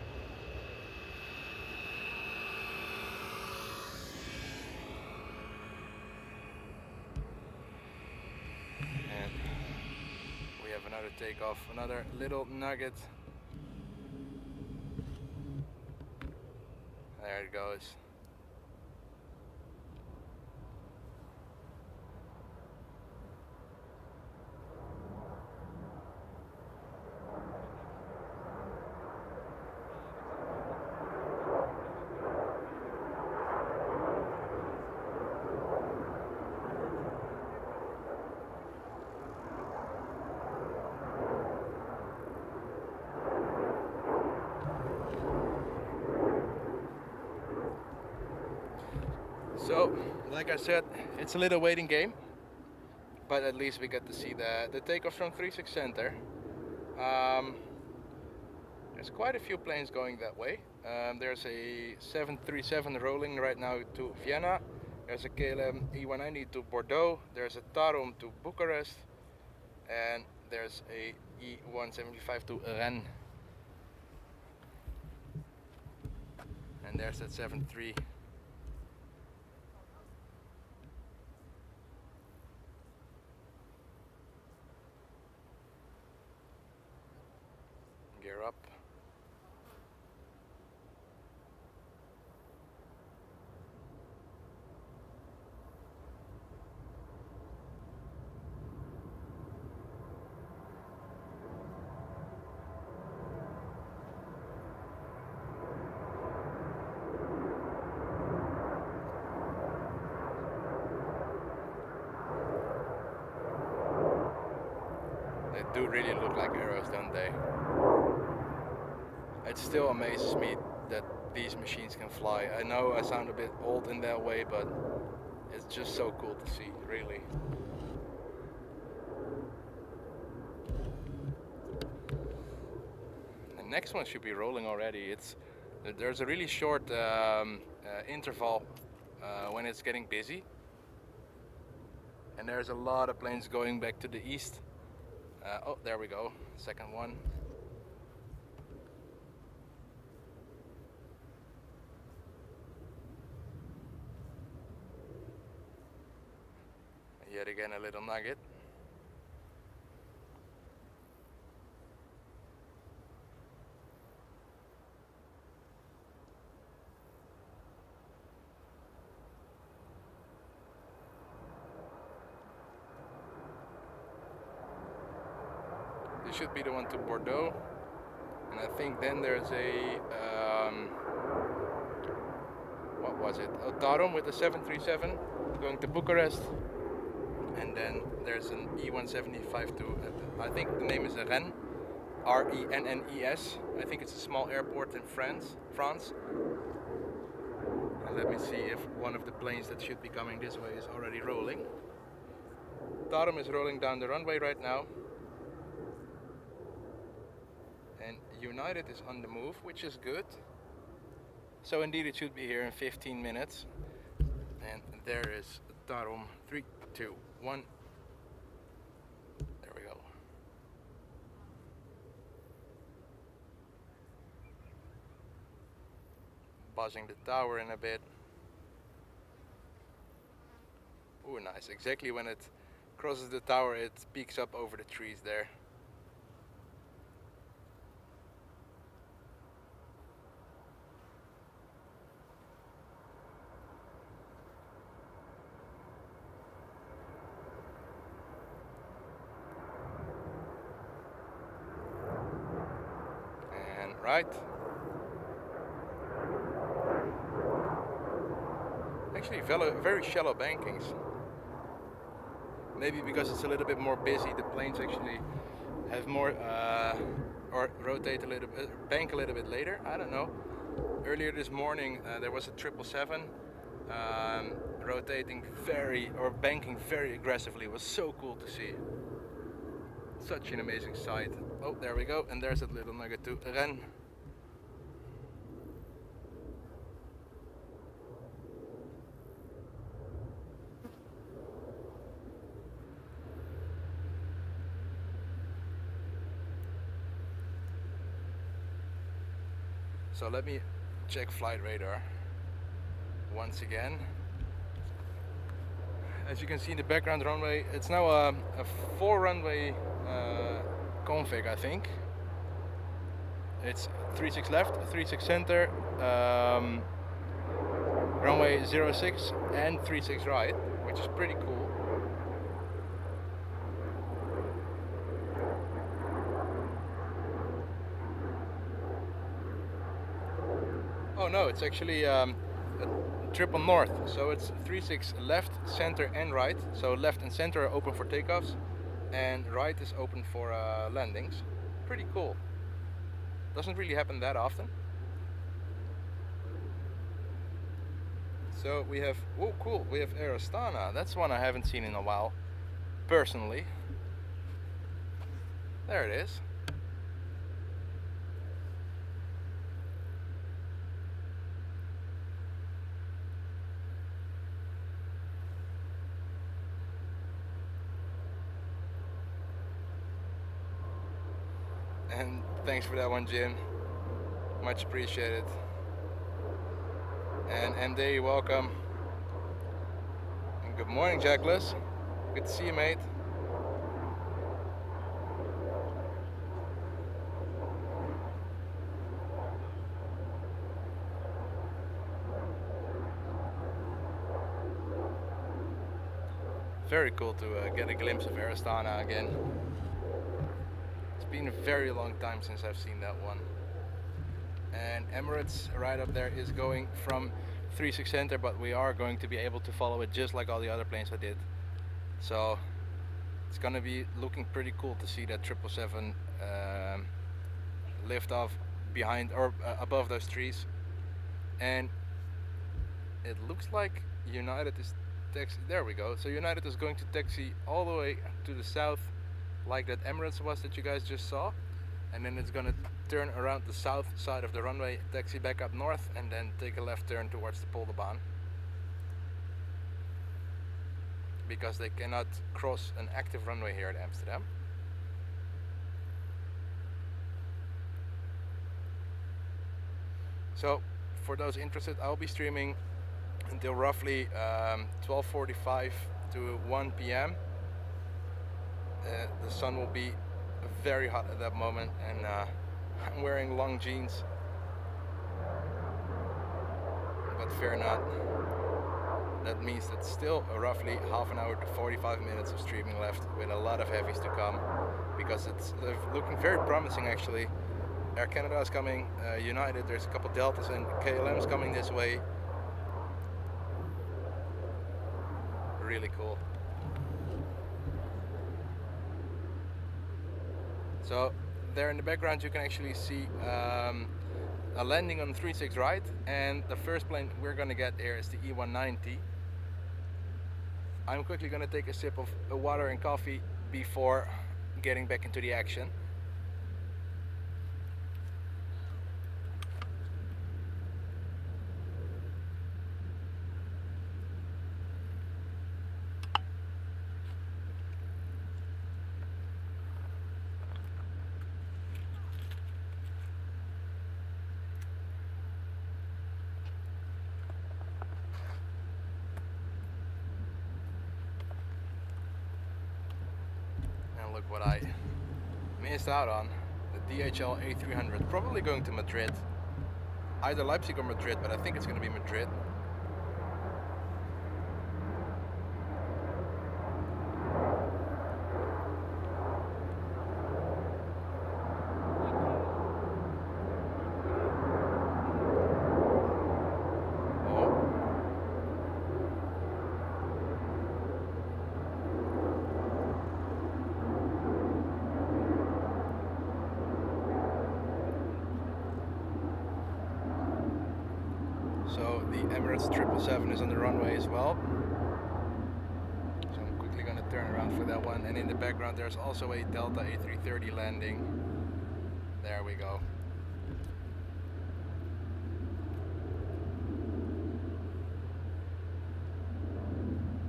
Take off another little nugget. There it goes. So, like I said, it's a little waiting game, but at least we get to see the takeoff from 36 Center. There's quite a few planes going that way. There's a 737 rolling right now to Vienna. There's a KLM E190 to Bordeaux. There's a Tarom to Bucharest. And there's a E175 to Rennes. And there's that 73. Gear up. do really look like arrows, don't they? It still amazes me that these machines can fly. I know I sound a bit old in that way, but it's just so cool to see, really. The next one should be rolling already. There's a really short interval when it's getting busy, and there's a lot of planes going back to the east. Oh, there we go, second one. Yet again a little nugget. This should be the one to Bordeaux, and I think then there's a what was it? A Tarom with a 737 going to Bucharest, and then there's an E175 to I think the name is Rennes, R-E-N-N-E-S. I think it's a small airport in France. And let me see if one of the planes that should be coming this way is already rolling. Tarom is rolling down the runway right now. And United is on the move, which is good. So indeed it should be here in 15 minutes. And there is Tarom. 3, 2, 1. There we go. Buzzing the tower in a bit. Ooh, nice. Exactly when it crosses the tower, it peeks up over the trees there. Right. Actually, very shallow bankings. Maybe because it's a little bit more busy, the planes actually have more, or rotate a little bit, bank a little bit later. I don't know. Earlier this morning, there was a 777 rotating banking very aggressively. It was so cool to see. Such an amazing sight. Oh, there we go, and there's that little nugget to Rennes. So let me check flight radar once again. As you can see in the background runway, it's now a 4 runway config, I think. It's 36 left, 36 center, runway 06 and 36 right, which is pretty cool. Oh no, it's actually a triple north, so it's 36 left, center and right. So left and center are open for takeoffs, and right is open for landings. Pretty cool. Doesn't really happen that often. So we have, oh cool, we have Air Astana. That's one I haven't seen in a while, personally. There it is. And thanks for that one, Jim. Much appreciated. And MD, welcome. And good morning, Jackless. Good to see you, mate. Very cool to get a glimpse of Air Astana again. It's been a very long time since I've seen that one. And Emirates right up there is going from 36 center, but we are going to be able to follow it just like all the other planes I did. So It's gonna be looking pretty cool to see that 777 lift off behind or above those trees. And it looks like United is taxi. There we go. So United is going to taxi all the way to the south, like that Emirates was that you guys just saw, and then it's gonna turn around the south side of the runway, taxi back up north, and then take a left turn towards the Polderbaan, because they cannot cross an active runway here at Amsterdam. So for those interested, I'll be streaming until roughly 12:45 to 1 p.m. The sun will be very hot at that moment, and I'm wearing long jeans, but fear not. That means that still roughly half an hour to 45 minutes of streaming left, with a lot of heavies to come, because it's looking very promising actually. Air Canada is coming, United, there's a couple Deltas, and KLM's coming this way. Really cool. So there in the background you can actually see a landing on 36 right, and the first plane we're gonna get here is the E190. I'm quickly gonna take a sip of water and coffee before getting back into the action. Look what I missed out on. The DHL A300, probably going to Madrid. Either Leipzig or Madrid, but I think it's going to be Madrid. So the Emirates 777 is on the runway as well. So I'm quickly going to turn around for that one. And in the background there's also a Delta A330 landing. There we go.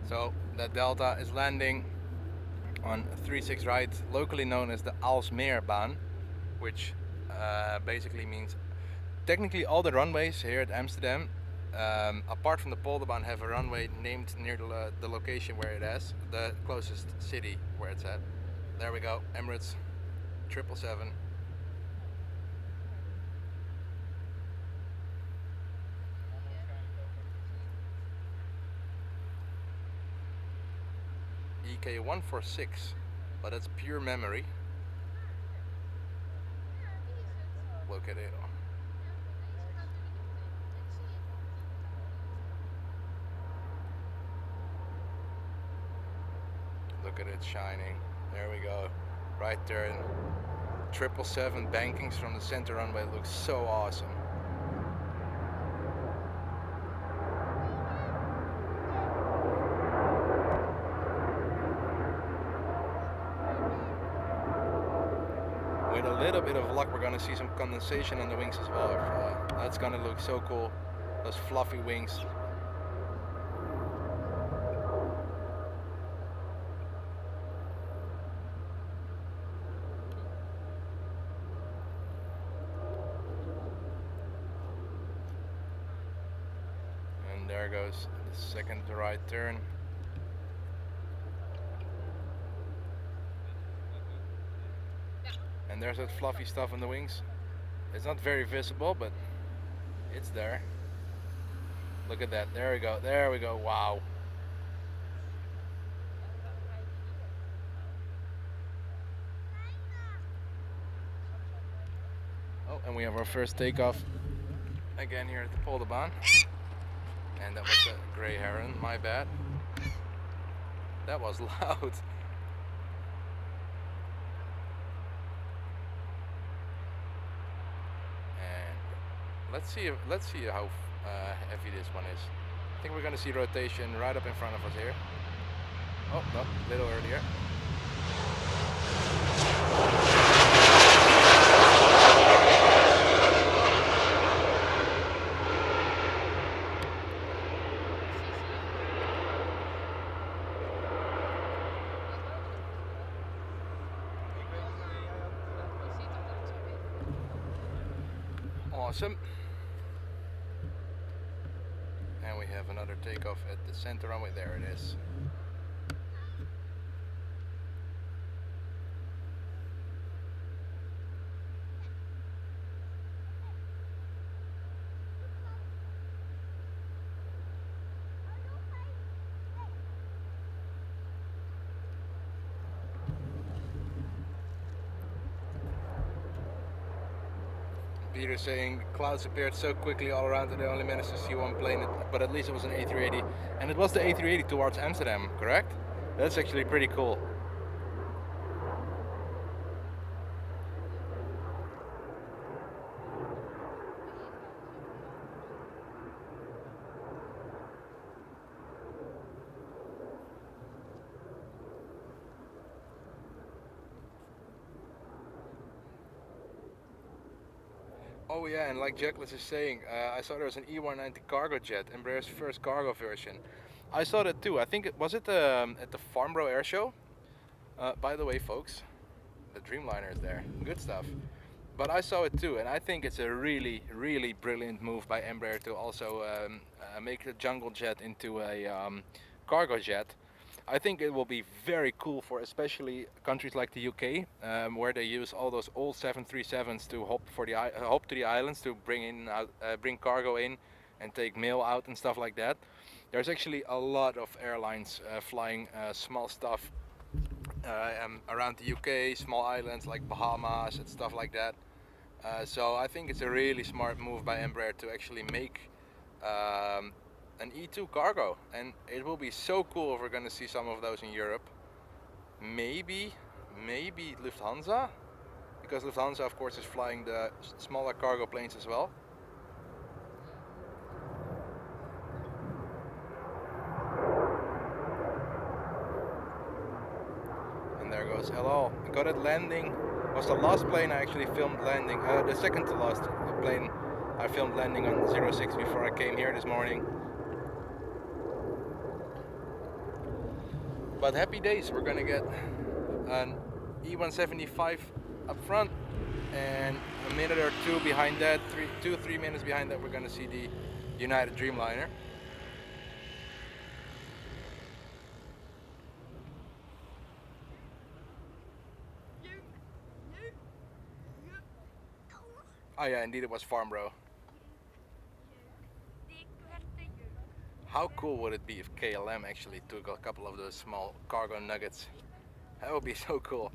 So that Delta is landing on 36 right, locally known as the Aalsmeerbaan, which basically means technically all the runways here at Amsterdam, apart from the Polderbaan, have a runway named near the location where it is, the closest city where it's at. There we go, Emirates 777. EK146, but that's pure memory. Look at it. Look at it shining. There we go. Right turn. 777 bankings from the center runway looks so awesome. With a little bit of luck, we're gonna see some condensation on the wings as well. That's gonna look so cool. Those fluffy wings. And there goes the second right turn. And there's that fluffy stuff on the wings. It's not very visible, but it's there. Look at that. There we go. There we go. Wow. Oh, and we have our first takeoff again here at the Polderbaan. And that was a grey heron. My bad. That was loud. Let's see how heavy this one is. I think we're gonna see rotation right up in front of us here. Oh no, a little earlier. Awesome. And we have another takeoff at the center runway. There it is. Peter saying clouds appeared so quickly all around that they only managed to see one plane, but at least it was an A380, and it was the A380 towards Amsterdam, correct? That's actually pretty cool. Oh yeah, and like Jackless is saying, I saw there was an E190 cargo jet, Embraer's first cargo version. I saw that too. I think it was at the Farnborough Air Show. By the way, folks, the Dreamliner is there. Good stuff. But I saw it too, and I think it's a really, really brilliant move by Embraer to also make the jungle jet into a cargo jet. I think it will be very cool for especially countries like the UK, where they use all those old 737s to hop to the islands to bring cargo in and take mail out and stuff like that. There's actually a lot of airlines flying small stuff around the UK, small islands like Bahamas and stuff like that. So I think it's a really smart move by Embraer to actually make an E2 cargo, and it will be so cool if we're going to see some of those in Europe. Maybe Lufthansa, because Lufthansa of course is flying the smaller cargo planes as well. And there goes hello. I got it landing. Was the last plane I actually filmed landing, the second to last plane I filmed landing on 06 before I came here this morning. But happy days, we're gonna get an E175 up front, and a minute or two behind that, 2-3 minutes behind that, we're gonna see the United Dreamliner. Oh yeah, indeed it was Farnborough. How cool would it be if KLM actually took a couple of those small cargo nuggets? That would be so cool.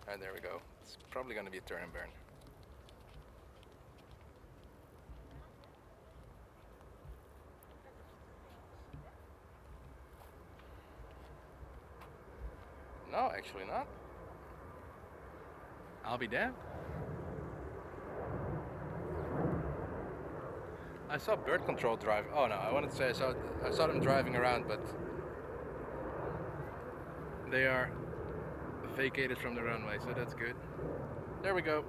And there we go. It's probably going to be a turn and burn. No, actually not. I'll be damned. I saw bird control drive. Oh no, I wanted to say I saw them driving around, but they are vacated from the runway, so that's good. There we go.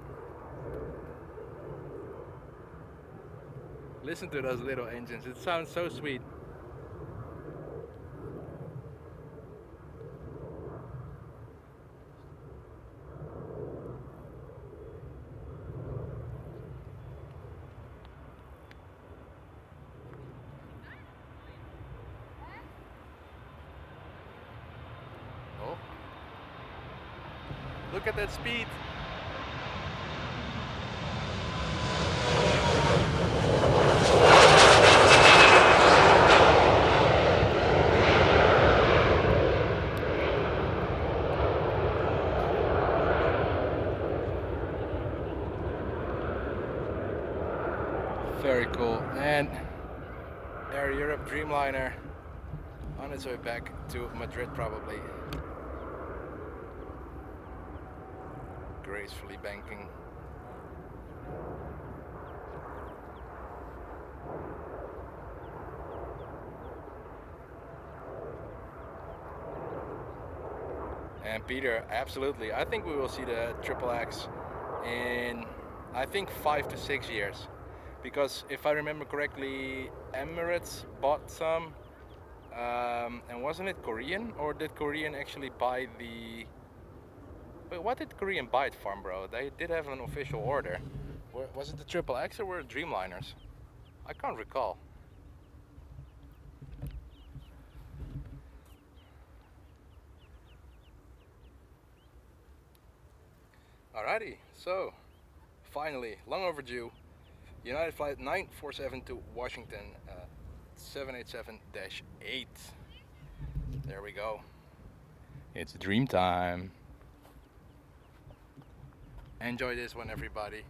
Listen to those little engines. It sounds so sweet. Look at that speed. Very cool. And Dreamliner on its way back to Madrid probably. Gracefully banking. And Peter, absolutely. I think we will see the XXX in, I think, 5 to 6 years. Because if I remember correctly, Emirates bought some. And wasn't it Korean? Or did Korean actually buy the... Wait, what did Korean buy it from, bro? They did have an official order. Was it the XXX or were it Dreamliners? I can't recall. Alrighty, so finally, long overdue, United Flight 947 to Washington, 787-8. There we go. It's dream time. Enjoy this one, everybody.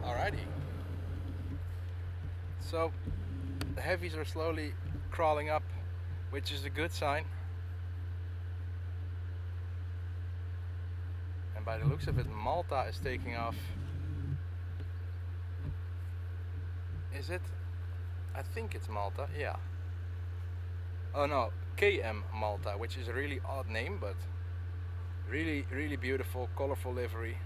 Alrighty. So the heavies are slowly crawling up, which is a good sign. And by the looks of it, Malta is taking off. Is it? I think it's Malta, yeah. Oh no, KM Malta, which is a really odd name, but really, really beautiful, colorful livery.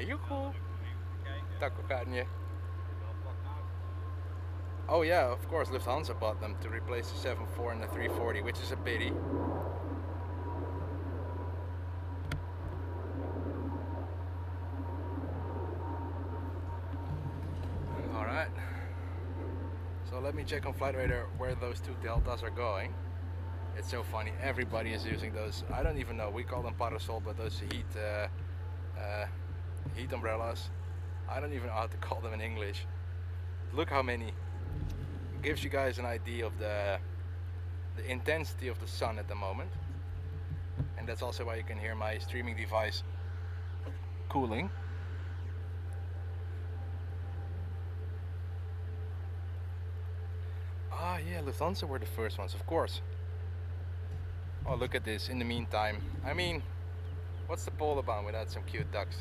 Joehoe. Taco-kaartje. Oh yeah, of course, Lufthansa bought them to replace the 74 and the 340, which is a pity. Alright. So let me check on Flight Radar where those two deltas are going. It's so funny, everybody is using those. I don't even know, we call them parasol, but those heat umbrellas. I don't even know how to call them in English. Look how many. It gives you guys an idea of the intensity of the sun at the moment. And that's also why you can hear my streaming device cooling. Ah yeah, Lufthansa were the first ones, of course. Oh, look at this in the meantime. I mean, what's the pole about without some cute ducks?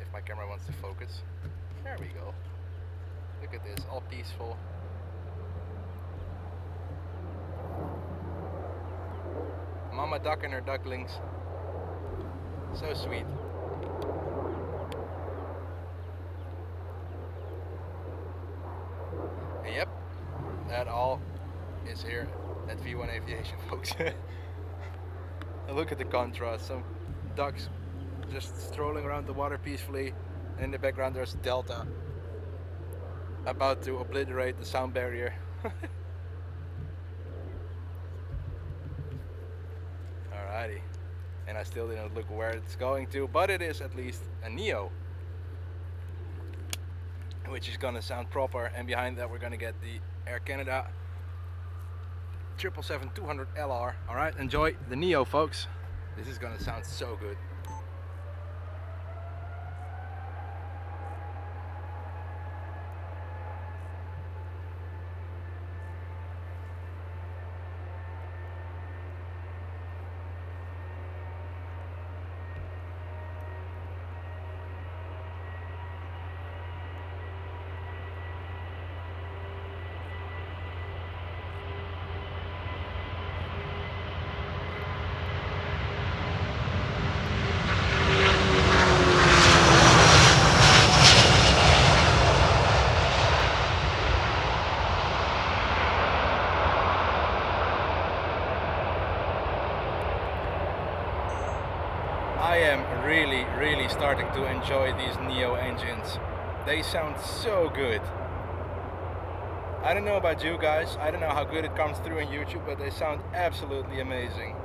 If my camera wants to focus. There we go. Look at this, all peaceful. Mama duck and her ducklings. So sweet. And yep, that all is here at V1 Aviation, folks. And look at the contrast. Some ducks just strolling around the water peacefully. And in the background there's Delta about to obliterate the sound barrier. Alrighty. And I still didn't look where it's going to, but it is at least a Neo, which is gonna sound proper. And behind that we're gonna get the Air Canada 777-200 LR. Alright, enjoy the Neo, folks. This is gonna sound so good. am really starting to enjoy these Neo engines. They sound so good. I don't know about you guys, I don't know how good it comes through in YouTube, but they sound absolutely amazing.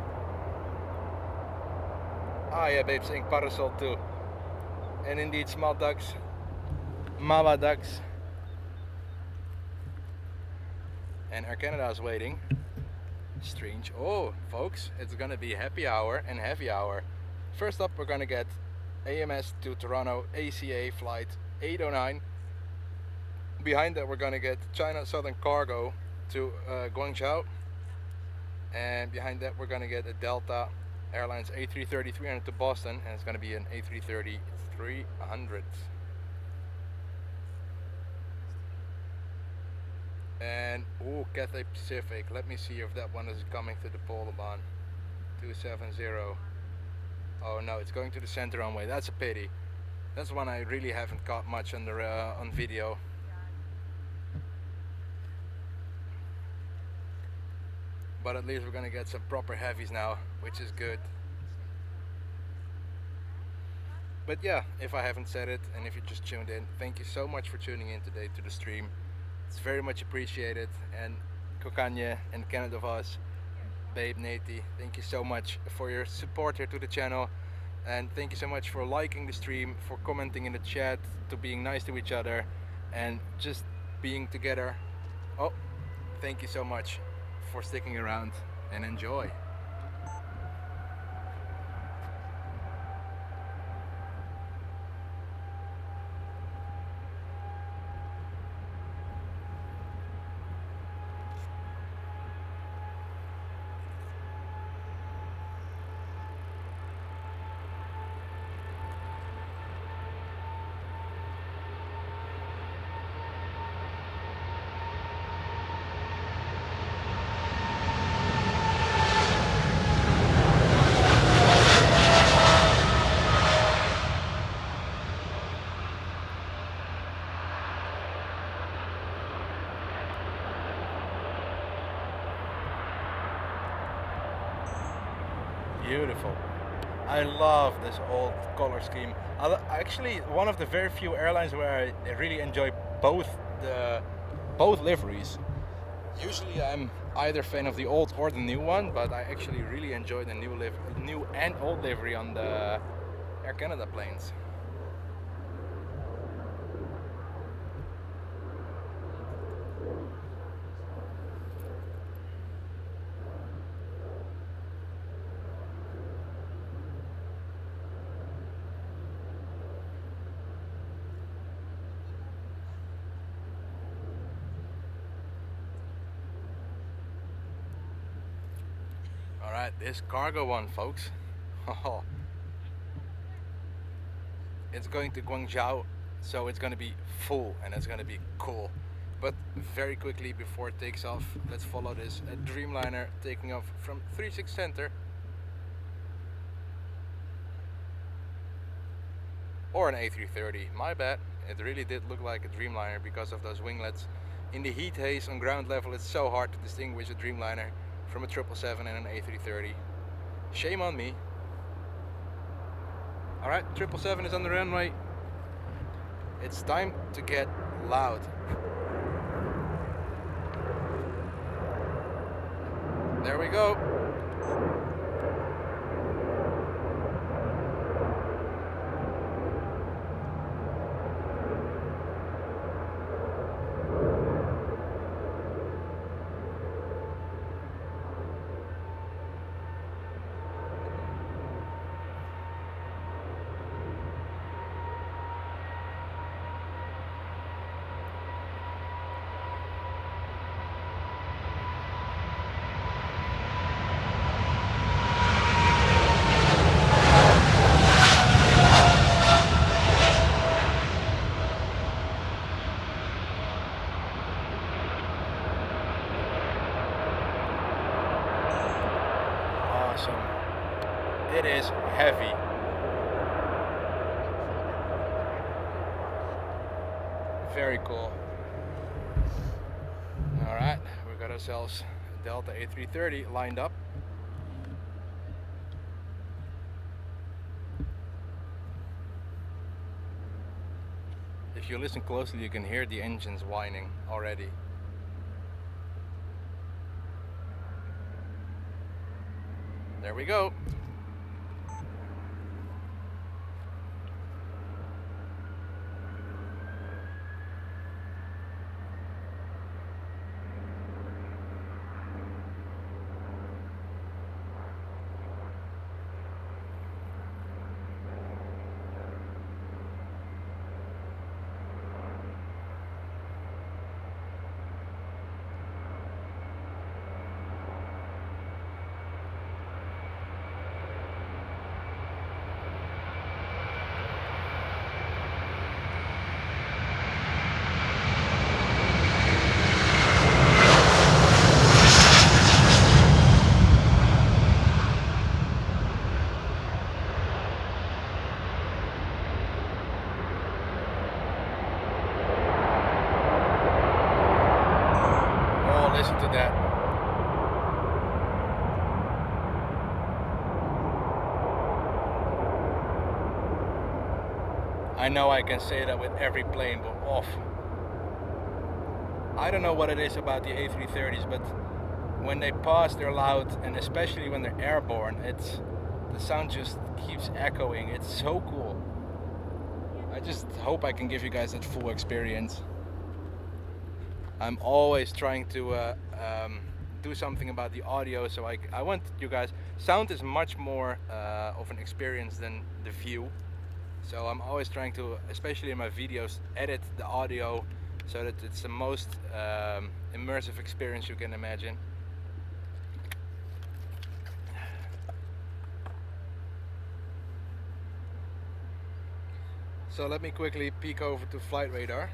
Ah yeah, babe saying parasol too. And indeed small ducks, mama ducks. And Air Canada is waiting. Strange. Oh folks, it's gonna be happy hour and heavy hour. First up we're gonna get AMS to Toronto ACA flight 809. Behind that we're gonna get China Southern Cargo to Guangzhou. And behind that we're gonna get a Delta Airlines A330 300 to Boston, and it's gonna be an A330 300. And oh, Cathay Pacific, let me see if that one is coming to the Polabon. 270. Oh no, it's going to the center runway. That's a pity. That's one I really haven't caught much under on video. But at least we're gonna get some proper heavies now, which is good. But yeah, if I haven't said it, and if you just tuned in, thank you so much for tuning in today to the stream. It's very much appreciated. And Kokanje and Canada Voss, Babe Nati, thank you so much for your support here to the channel. And thank you so much for liking the stream, for commenting in the chat, to being nice to each other, and just being together. Oh, thank you so much for sticking around, and enjoy. Beautiful. I love this old color scheme. Actually, one of the very few airlines where I really enjoy both liveries. Usually I'm either fan of the old or the new one, but I actually really enjoy the new and old livery on the Air Canada planes. Alright, this cargo one, folks. It's going to Guangzhou, so it's going to be full and it's going to be cool. But very quickly before it takes off, let's follow this Dreamliner taking off from 36 Center. Or an A330, my bad. It really did look like a Dreamliner because of those winglets. In the heat haze on ground level, it's so hard to distinguish a Dreamliner from a 777 and an A330. Shame on me. Alright, 777 is on the runway. It's time to get loud. There we go. It is heavy. Very cool. Alright, we got ourselves a Delta A330 lined up. if you listen closely, you can hear the engines whining already. There we go. Listen to that. I know I can say that with every plane, but off. I don't know what it is about the A330s, but when they pass they're loud, and especially when they're airborne, the sound just keeps echoing. It's so cool. I just hope I can give you guys that full experience. I'm always trying to do something about the audio, so I want you guys, sound is much more of an experience than the view. So I'm always trying to, especially in my videos, edit the audio so that it's the most immersive experience you can imagine. So let me quickly peek over to flight radar.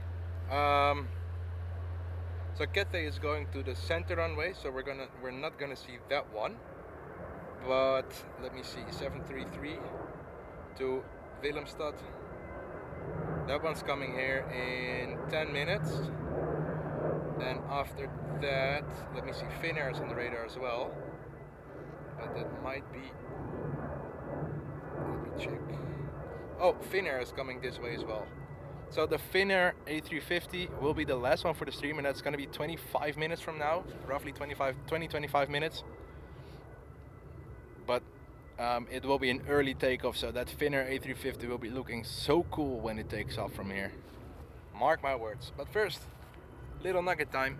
So Cathay is going to the center runway, so we're not gonna see that one. But let me see, 733 to Willemstad. That one's coming here in 10 minutes. And after that, let me see, Finnair is on the radar as well. But that might be, let me check. Oh, Finnair is coming this way as well. So the Finnair A350 will be the last one for the stream, and that's going to be 25 minutes from now, roughly 20-25 minutes. But it will be an early takeoff, so that Finnair A350 will be looking so cool when it takes off from here. Mark my words. But first, little nugget time.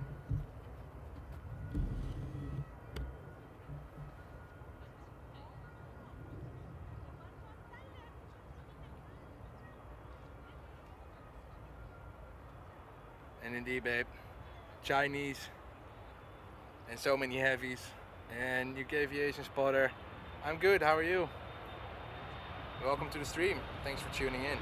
And indeed, babe, Chinese and so many heavies, and UK Aviation spotter. I'm good, how are you? Welcome to the stream, thanks for tuning in.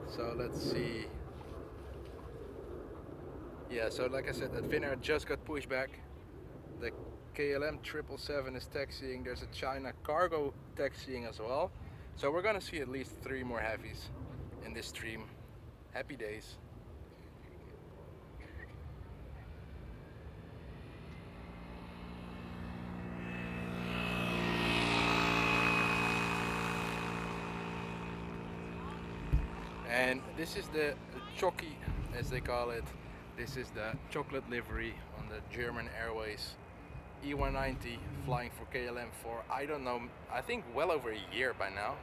So let's see. Yeah, so like I said, that Finnair just got pushed back. The KLM 777 is taxiing. There's a China cargo taxiing as well. So we're gonna see at least 3 more heavies in this stream. Happy days. And this is the Chocky, as they call it. This is the chocolate livery on the German Airways E190, flying for KLM for, I don't know, I think well over a year by now.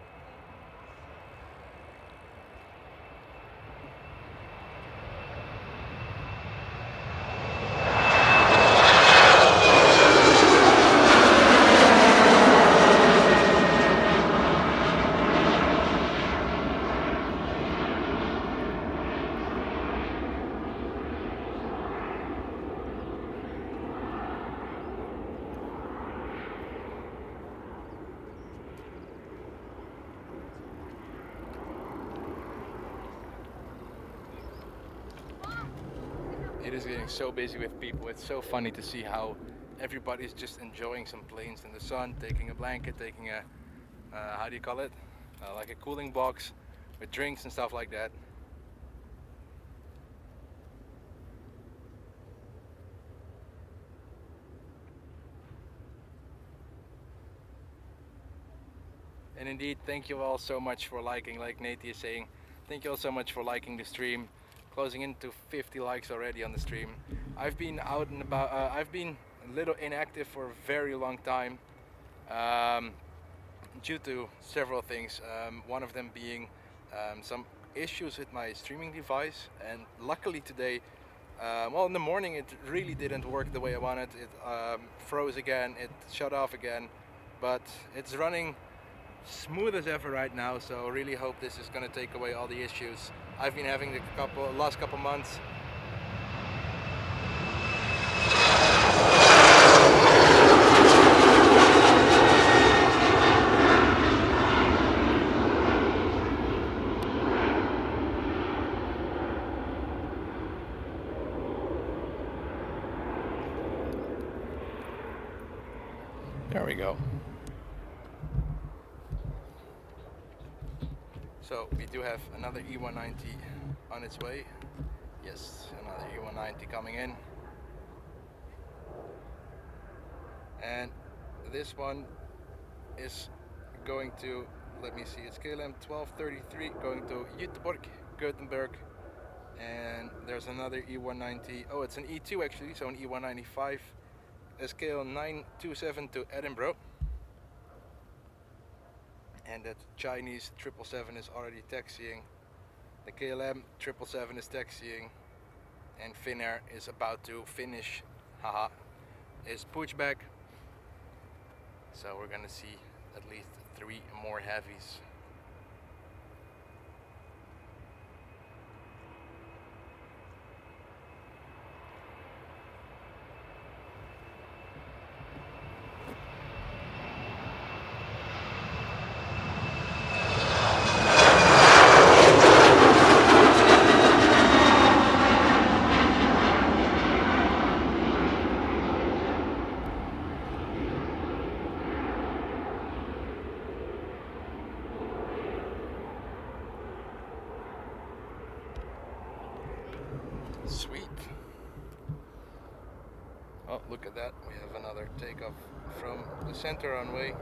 It is getting so busy with people. It's so funny to see how everybody's just enjoying some planes in the sun, taking a blanket, taking a how do you call it? Like a cooling box with drinks and stuff like that. And indeed, thank you all so much for liking, like Nate is saying. Thank you all so much for liking the stream. Closing into 50 likes already on the stream. I've been out and about, I've been a little inactive for a very long time. Due to several things, one of them being some issues with my streaming device, and luckily today, well, in the morning it really didn't work the way I wanted. It froze again, it shut off again, but it's running smooth as ever right now, so really hope this is going to take away all the issues I've been having the last couple months. There we go. So we do have another E190 on its way. Yes, another E190 coming in. And this one is going to, let me see, it's KLM 1233 going to Göteborg, Gothenburg. And there's another E190, oh, it's an E2 actually, so an E195. SKL 927 to Edinburgh. And that Chinese 777 is already taxiing. The KLM 777 is taxiing, and Finnair is about to finish, haha, is pushback. So we're gonna see at least 3 more heavies. Sweet. Oh, look at that. We have another takeoff from the center runway.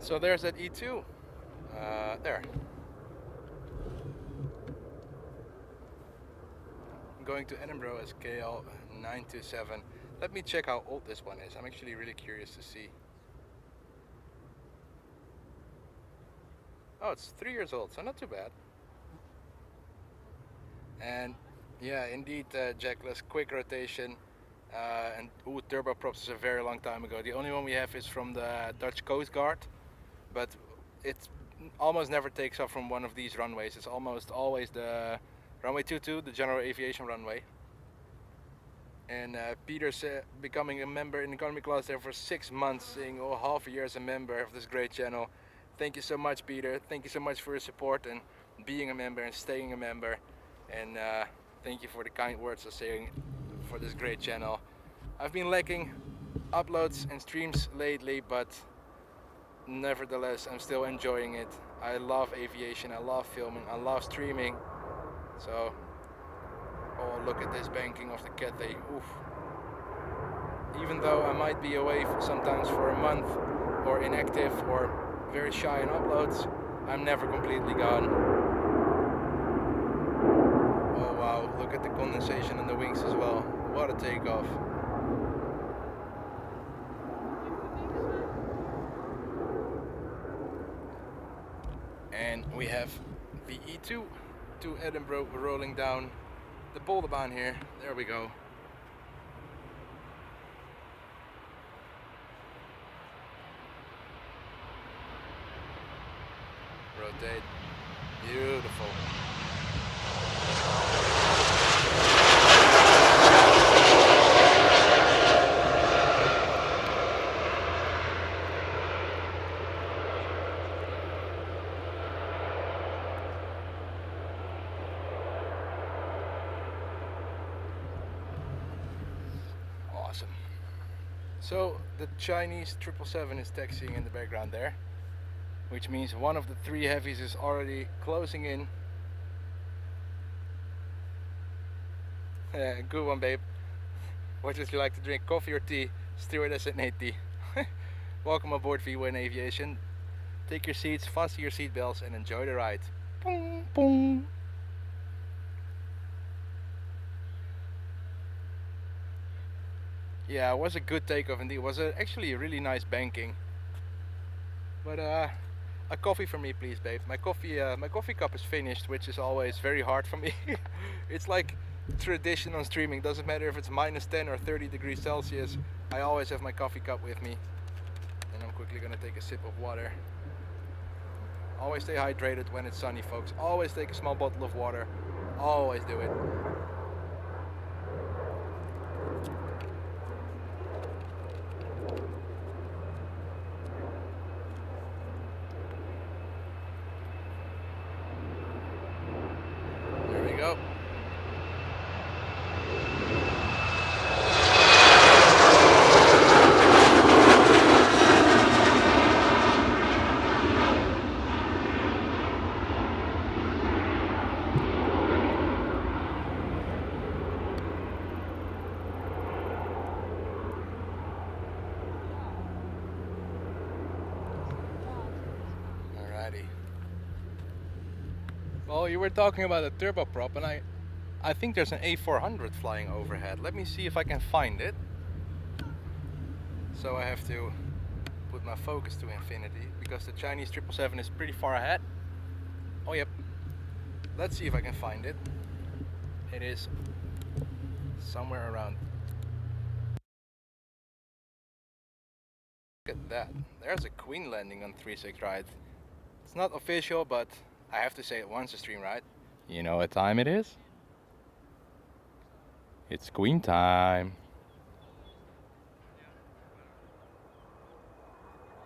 So there's that E2. There. Going to Edinburgh as KL 927. Let me check how old this one is. I'm actually really curious to see. Oh, it's 3 years old, so not too bad. And yeah, indeed, Jackless, quick rotation. And ooh, turboprops is a very long time ago. The only one we have is from the Dutch Coast Guard, but it almost never takes off from one of these runways. It's almost always the runway 22, the general aviation runway. And Peter's becoming a member in economy class there for 6 months, saying, oh, half a year as a member of this great channel. Thank you so much, Peter. Thank you so much for your support and being a member and staying a member. And thank you for the kind words of saying for this great channel. I've been lacking uploads and streams lately, but nevertheless, I'm still enjoying it. I love aviation, I love filming, I love streaming. So, oh, look at this banking of the Cathay. Oof. Even though I might be away sometimes for a month, or inactive, or very shy in uploads, I'm never completely gone. Oh wow, look at the condensation on the wings as well. What a takeoff. And we have the E2 to Edinburgh rolling down the Polderbaan here. There we go. Rotate. Beautiful. Awesome. So the Chinese 777 is taxiing in the background there, which means one of the three heavies is already closing in. Good one, babe. What would you like to drink, coffee or tea? Stewardess at 80. Welcome aboard V1 Aviation. Take your seats, fasten your seat belts, and enjoy the ride. Boom, boom. Yeah, it was a good takeoff indeed. It was actually a really nice banking. But a coffee for me, please, babe. My coffee cup is finished, which is always very hard for me. It's like tradition on streaming. Doesn't matter if it's -10 or 30 degrees Celsius. I always have my coffee cup with me. And I'm quickly gonna take a sip of water. Always stay hydrated when it's sunny, folks. Always take a small bottle of water. Always do it. There we go. Well, you were talking about a turboprop, and I think there's an A400 flying overhead. Let me see if I can find it. So I have to put my focus to infinity, because the Chinese 777 is pretty far ahead. Oh yep. Let's see if I can find it. It is somewhere around. Look at that. There's a queen landing on 36 right. It's not official, but I have to say it once a stream, right? You know what time it is? It's queen time.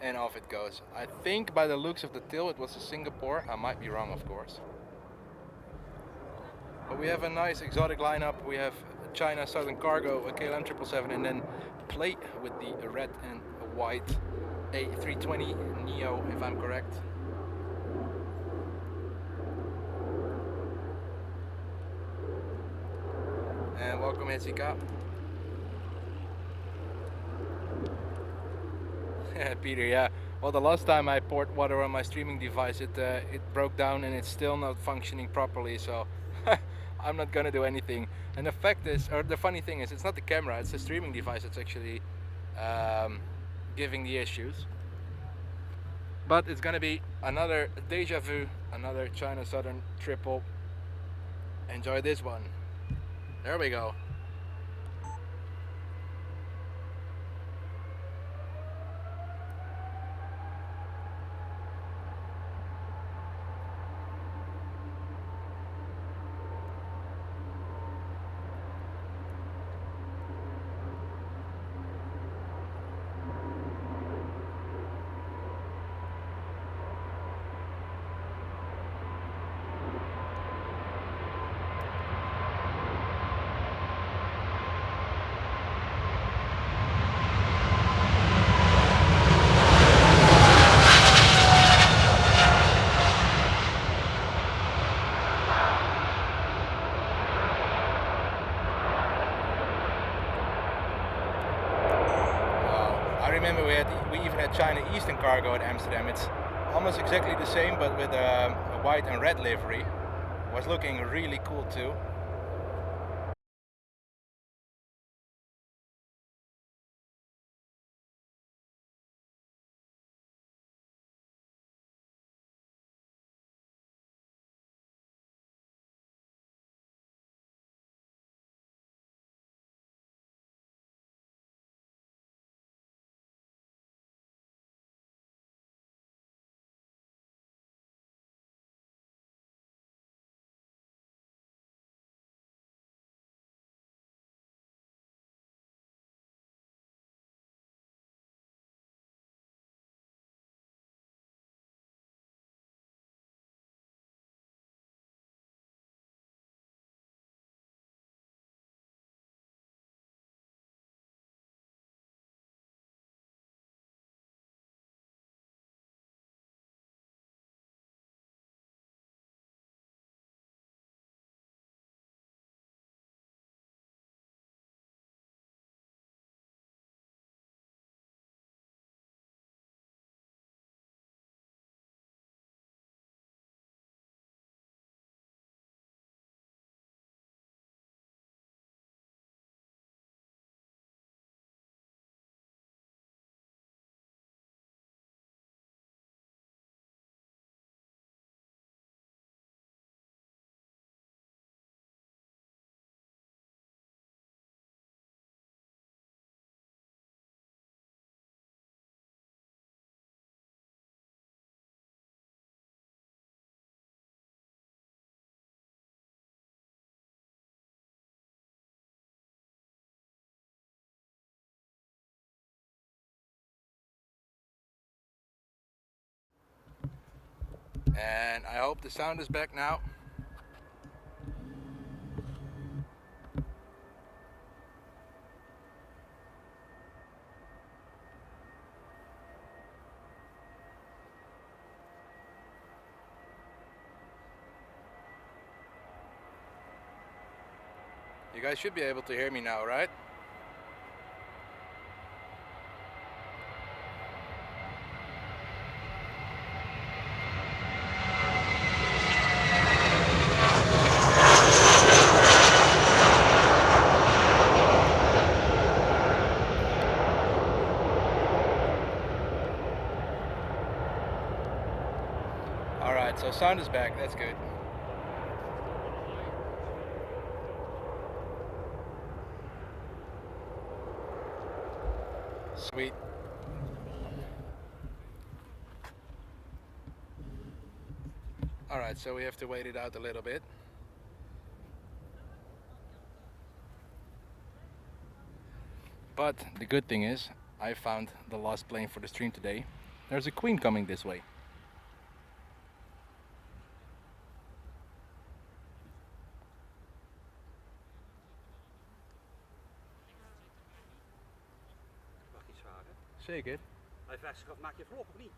And off it goes. I think by the looks of the tail it was a Singapore. I might be wrong, of course. But we have a nice exotic lineup. We have China Southern Cargo, a KLM 777, and then plate with the red and white A320 Neo, if I'm correct. And welcome, Hetsika. Peter, yeah. Well, the last time I poured water on my streaming device, it broke down and it's still not functioning properly. So I'm not gonna do anything. And the fact is, or the funny thing is, it's not the camera; it's the streaming device that's actually giving the issues. But it's gonna be another deja vu, another China Southern triple. Enjoy this one. There we go. We even had China Eastern Cargo at Amsterdam. It's almost exactly the same, but with a white and red livery. It was looking really cool too. And I hope the sound is back now. You guys should be able to hear me now, right? Alright, so sound is back, that's good. Sweet. Alright, so we have to wait it out a little bit. But the good thing is, I found the last plane for the stream today. There's a Queen coming this way. Mag ik iets vragen? Zeker. Hij vraagt zich af, maak je vlog of niet?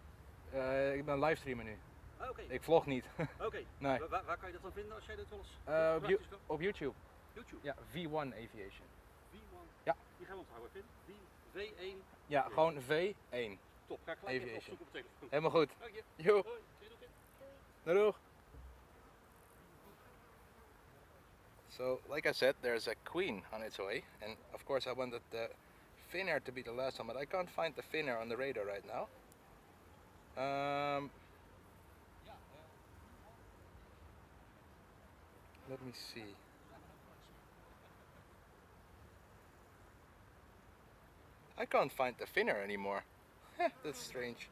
Ik ben livestreamer nu. Oh, oké. Ik vlog niet. Oké. Nee. Waar kan je dat dan vinden als jij dat wel eens Op YouTube. YouTube? Ja, V1 Aviation. V1? Ja. Die gaan we onthouden, Finn. V1? Ja, gewoon V1. Top, ga ik gelijk even Aviation. opzoeken op de telefoon. Helemaal goed. Dank je. Jo. Hoi. Doei doeg. So, like I said, there's a Queen on its way, and of course I wanted the Finnair to be the last one, but I can't find the Finnair on the radar right now. Let me see. I can't find the Finnair anymore. That's strange.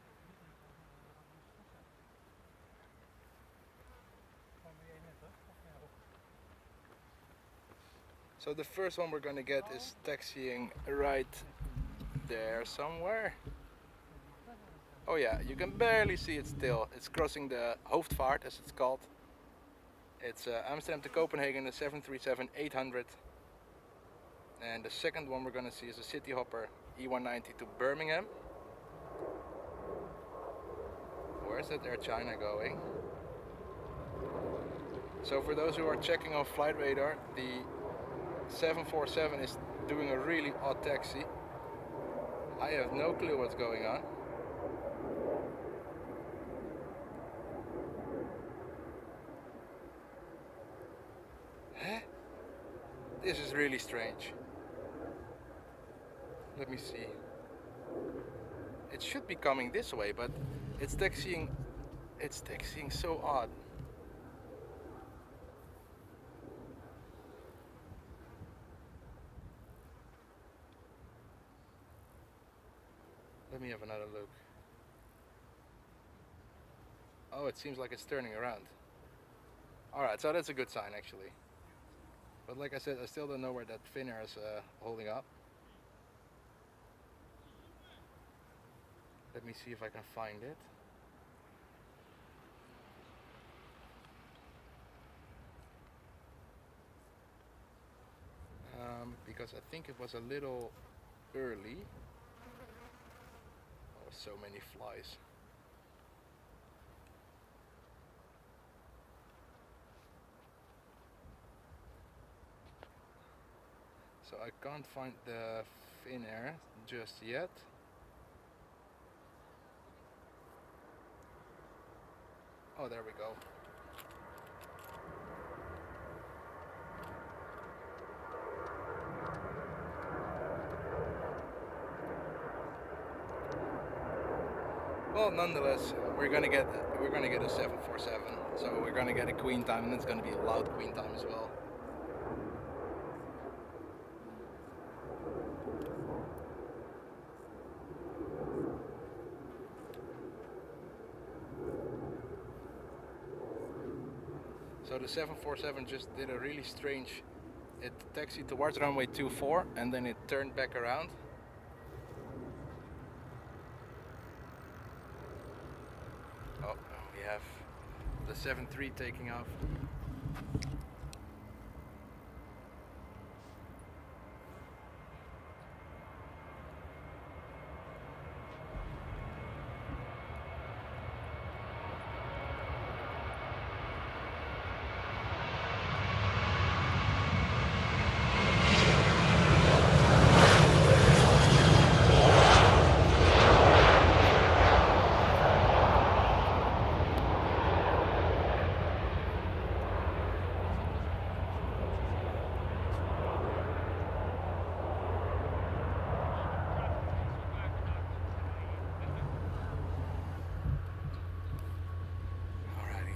So the first one we're gonna get is taxiing right there somewhere. Oh yeah, you can barely see it still. It's crossing the Hoofdvaart, as it's called. It's Amsterdam to Copenhagen, the 737-800. And the second one we're gonna see is a City Hopper E190 to Birmingham. Where's that Air China going? So for those who are checking on flight radar, the 747 is doing a really odd taxi. I have no clue what's going on. Huh? This is really strange. Let me see. It should be coming this way, but it's taxiing so odd. Let me have another look. Oh, it seems like it's turning around. Alright, so that's a good sign actually. But like I said, I still don't know where that Finnair is holding up. Let me see if I can find it. Because I think it was a little early. Oh, so many flies. So I can't find the Finnair just yet. Oh, there we go. Well, nonetheless, we're gonna get a 747. So we're gonna get a Queen time, and it's gonna be a loud Queen time as well. So the 747 just did a really strange, it taxied towards runway 24 and then it turned back around. Oh, we have 737 taking off.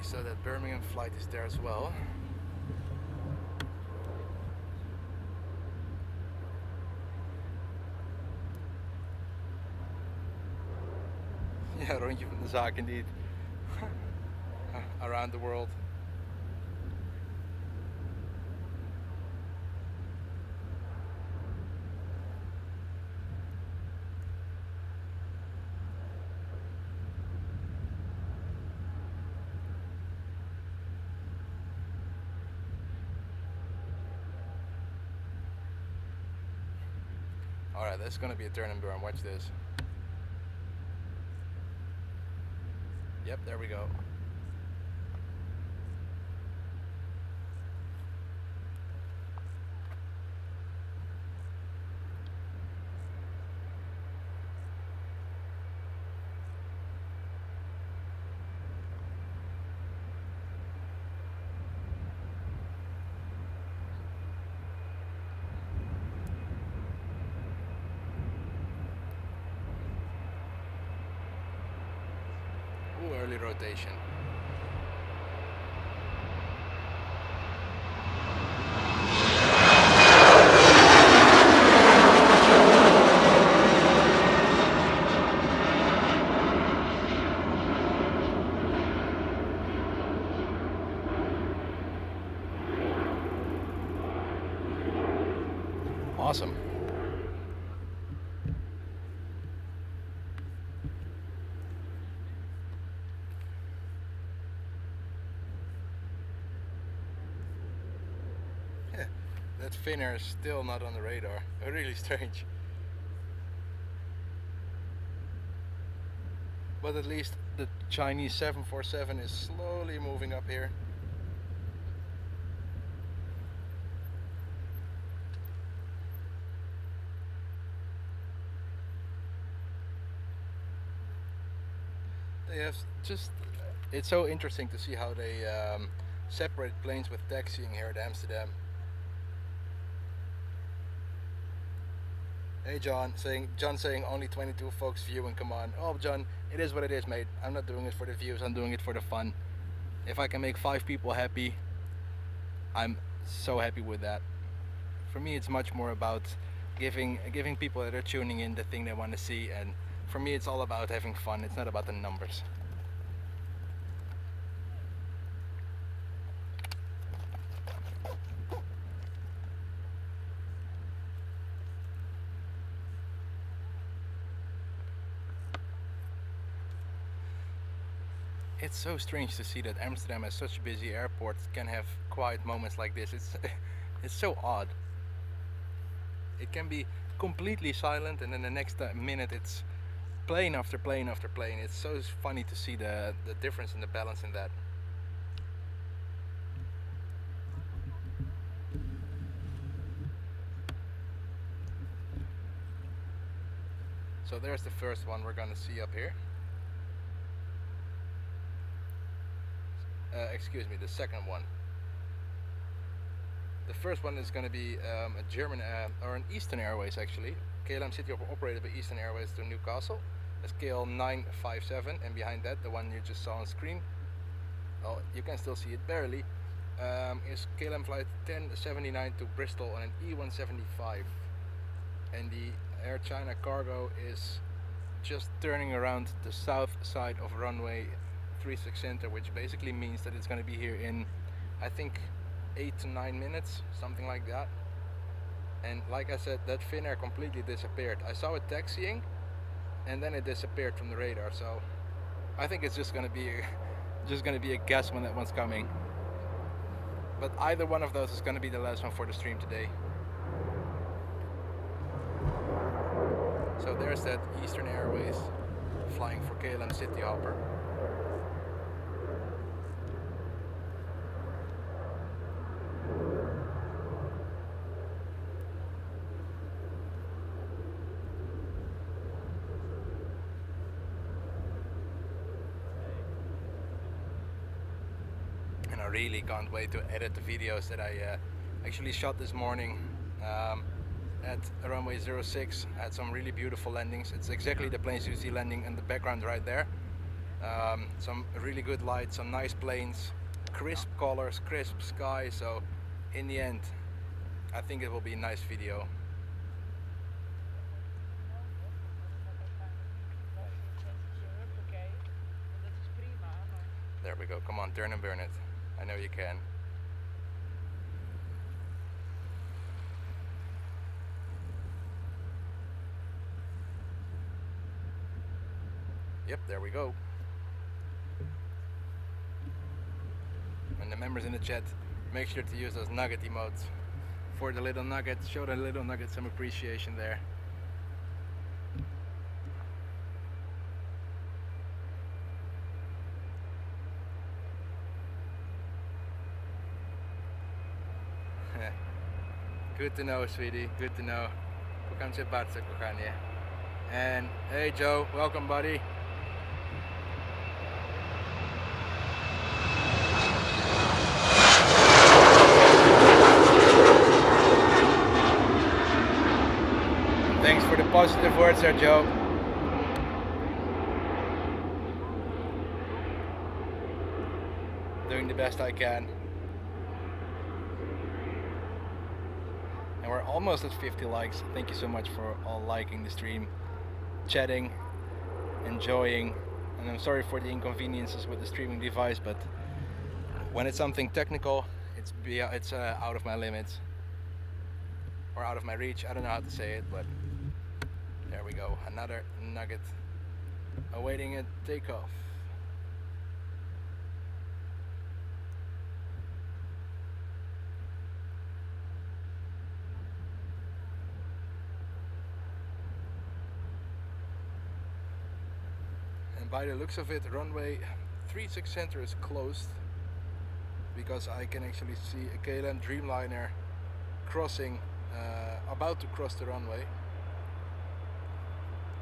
So that Birmingham flight is there as well. Ja, rondje van de zaak indeed. Around the world. Alright, that's gonna be a turn and burn, watch this. Yep, there we go. Ooh, early rotation. Awesome. That finner is still not on the radar. Really strange. But at least the Chinese 747 is slowly moving up here. They have just, it's so interesting to see how they separate planes with taxiing here at Amsterdam. Hey John saying only 22 folks viewing, come on. Oh John, it is what it is, mate. I'm not doing it for the views, I'm doing it for the fun. If I can make 5 people happy, I'm so happy with that. For me it's much more about giving people that are tuning in the thing they want to see, and for me it's all about having fun, it's not about the numbers. It's so strange to see that Amsterdam, as such a busy airport, can have quiet moments like this. It's so odd. It can be completely silent and then the next minute it's plane after plane after plane. It's so funny to see the difference in the balance in that. So there's the first one we're gonna see up here. Excuse me, the second one. The first one is going to be a German or an Eastern Airways actually. KLM City operated by Eastern Airways to Newcastle. That's KL 957, and behind that, the one you just saw on screen, well, you can still see it barely, is KLM flight 1079 to Bristol on an E175. And the Air China cargo is just turning around the south side of runway 36 center, which basically means that it's going to be here in, I think, 8 to 9 minutes, something like that. And like I said, that finnair completely disappeared. I saw it taxiing and then it disappeared from the radar, so I think it's just going to be just gonna be a guess when that one's coming. But either one of those is gonna be the last one for the stream today. So there's that Eastern Airways flying for KLM City Hopper. And I really can't wait to edit the videos that I actually shot this morning at runway 06. Had some really beautiful landings. It's exactly the planes you see landing in the background right there. Some really good lights, some nice planes, crisp colors, crisp sky. So in the end, I think it will be a nice video. There we go. Come on, turn and burn it. I know you can. Yep, there we go. And the members in the chat, make sure to use those nugget emotes for the little nuggets. Show the little nuggets some appreciation there. Good to know, sweetie. Good to know. Bukan bardzo, kochanie. And hey Joe, welcome buddy. Thanks for the positive words there, Joe. Doing the best I can. And we're almost at 50 likes. Thank you so much for all liking the stream, chatting, enjoying. And I'm sorry for the inconveniences with the streaming device, but when it's something technical, it's out of my limits or out of my reach. I don't know how to say it, but there we go. Another nugget awaiting a takeoff. By the looks of it, runway 36 center is closed because I can actually see a KLM Dreamliner crossing, about to cross the runway.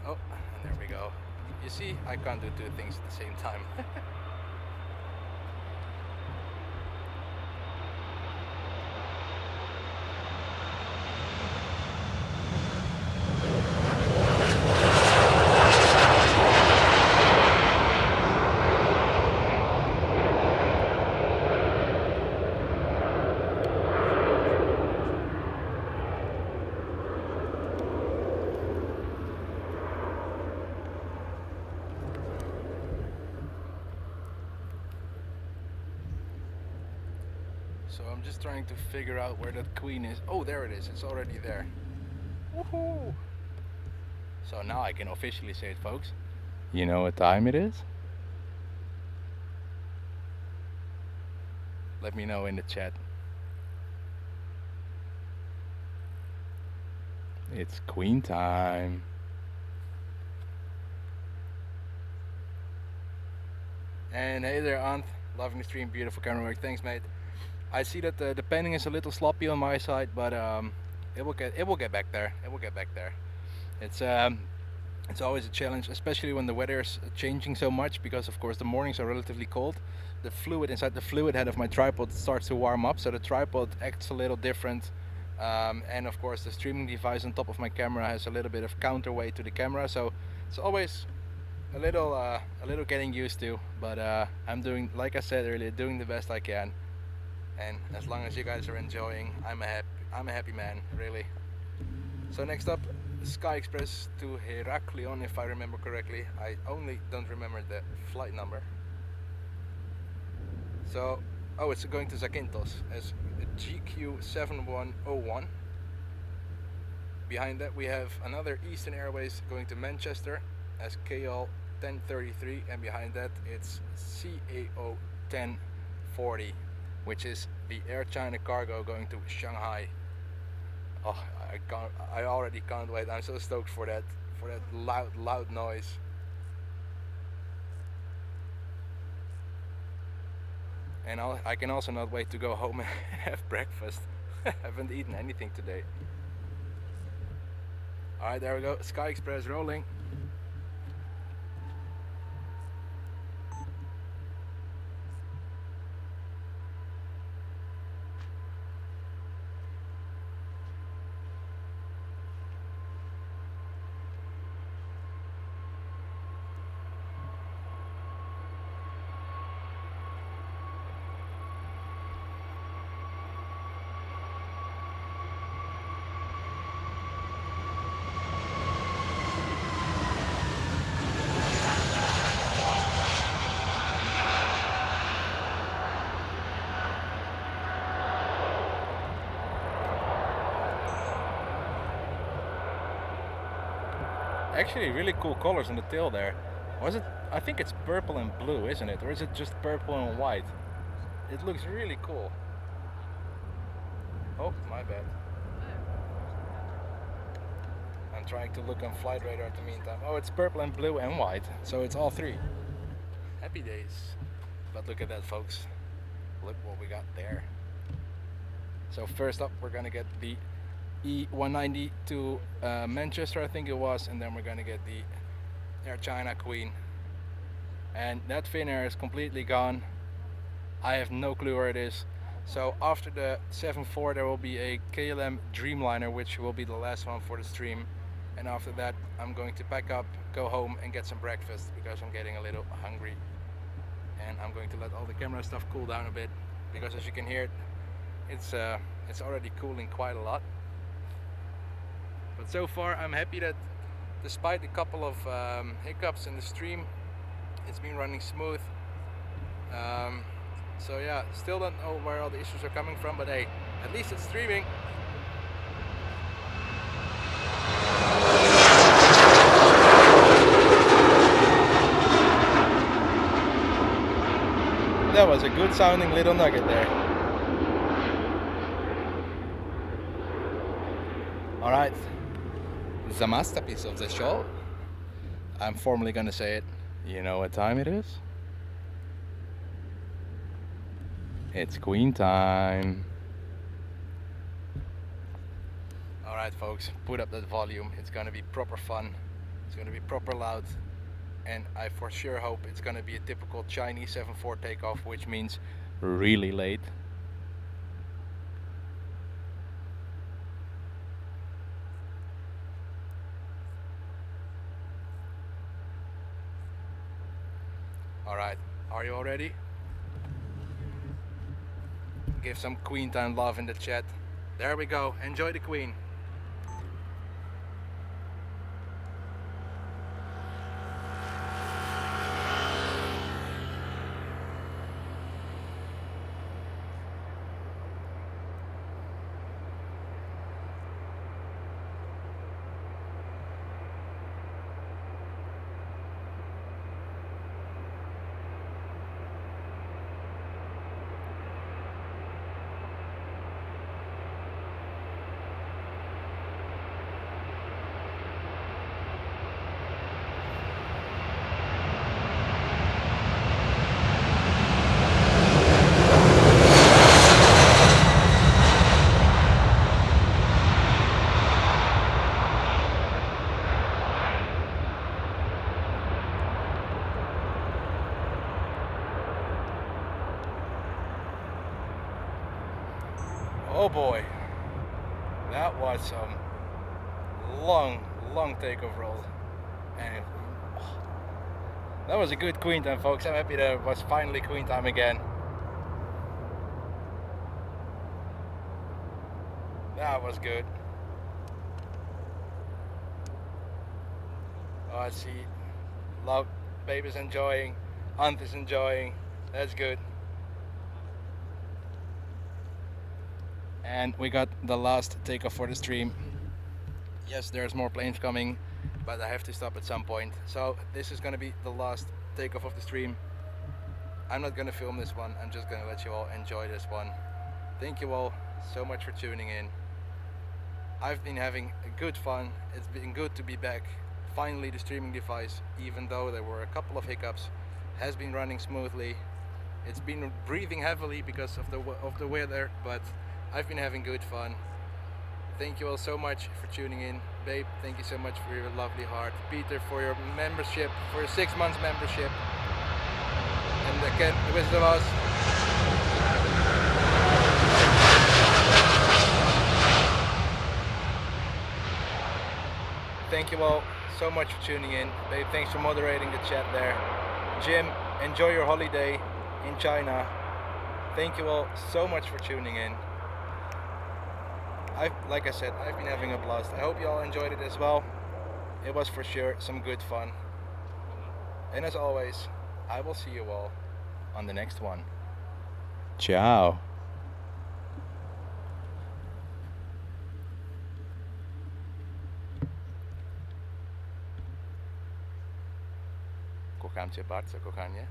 Oh, and there we go. You see, I can't do two things at the same time. So I'm just trying to figure out where that queen is. Oh, there it is. It's already there. Woohoo! So now I can officially say it, folks. You know what time it is? Let me know in the chat. It's queen time. And hey there, Ant. Loving the stream. Beautiful camera work. Thanks, mate. I see that the panning is a little sloppy on my side, but it will get back there. It will get back there. It's always a challenge, especially when the weather is changing so much, because of course the mornings are relatively cold. The fluid inside the fluid head of my tripod starts to warm up, so the tripod acts a little different. And of course the streaming device on top of my camera has a little bit of counterweight to the camera, so it's always a little getting used to. But I'm doing, like I said earlier, doing the best I can. And as long as you guys are enjoying, I'm a happy man, really. So next up, Sky Express to Heraklion, if I remember correctly. I only don't remember the flight number. So, oh, it's going to Zakynthos as GQ7101. Behind that we have another Eastern Airways going to Manchester as KL CAO1033, and behind that it's CAO1040, which is the Air China cargo going to Shanghai. Oh, I already can't wait. I'm so stoked for that loud noise. And I can also not wait to go home and have breakfast. I haven't eaten anything today. Alright, there we go. Sky Express rolling. Actually really cool colors on the tail there. Was it? I think it's purple and blue, isn't it? Or is it just purple and white? It looks really cool. Oh, my bad. I'm trying to look on flight radar at the meantime. Oh, it's purple and blue and white. So it's all three. Happy days. But look at that, folks. Look what we got there. So first up, we're gonna get the E190 to Manchester, I think it was, and then we're gonna get the Air China Queen. And that Finnair is completely gone. I have no clue where it is. So after the 7.4 there will be a KLM Dreamliner, which will be the last one for the stream. And after that I'm going to pack up, go home and get some breakfast because I'm getting a little hungry. And I'm going to let all the camera stuff cool down a bit, because as you can hear, it's already cooling quite a lot. But so far I'm happy that despite a couple of hiccups in the stream, it's been running smooth. So yeah, still don't know where all the issues are coming from, but hey, at least it's streaming. That was a good sounding little nugget there. Alright, the masterpiece of the show. I'm formally gonna say it. You know what time it is? It's Queen time. Alright folks, put up that volume. It's gonna be proper fun. It's gonna be proper loud. And I for sure hope it's gonna be a typical Chinese 7.4 takeoff, which means really late. Alright, are you all ready? Give some Queen time love in the chat. There we go, enjoy the Queen. Oh boy, that was some long takeoff roll, and that was a good Queen time, folks. I'm happy that it was finally Queen time again. That was good. Oh, I see. Love, baby's enjoying, aunt is enjoying. That's good. And we got the last takeoff for the stream. Yes, there's more planes coming. but I have to stop at some point. So this is going to be the last takeoff of the stream. I'm not going to film this one, I'm just going to let you all enjoy this one. Thank you all so much for tuning in. I've been having good fun. It's been good to be back. Finally, the streaming device, even though there were a couple of hiccups, has been running smoothly. It's been breathing heavily because of the weather, but I've been having good fun. Thank you all so much for tuning in. Babe, thank you so much for your lovely heart. Peter, for your membership, for your 6 months membership. And again, the Wizard of Oz. Thank you all so much for tuning in. Babe, thanks for moderating the chat there. Jim, enjoy your holiday in China. Thank you all so much for tuning in. Like I said, I've been having a blast. I hope you all enjoyed it as well. It was for sure some good fun. And as always, I will see you all on the next one. Ciao. Kocham cię bardzo, kochanie.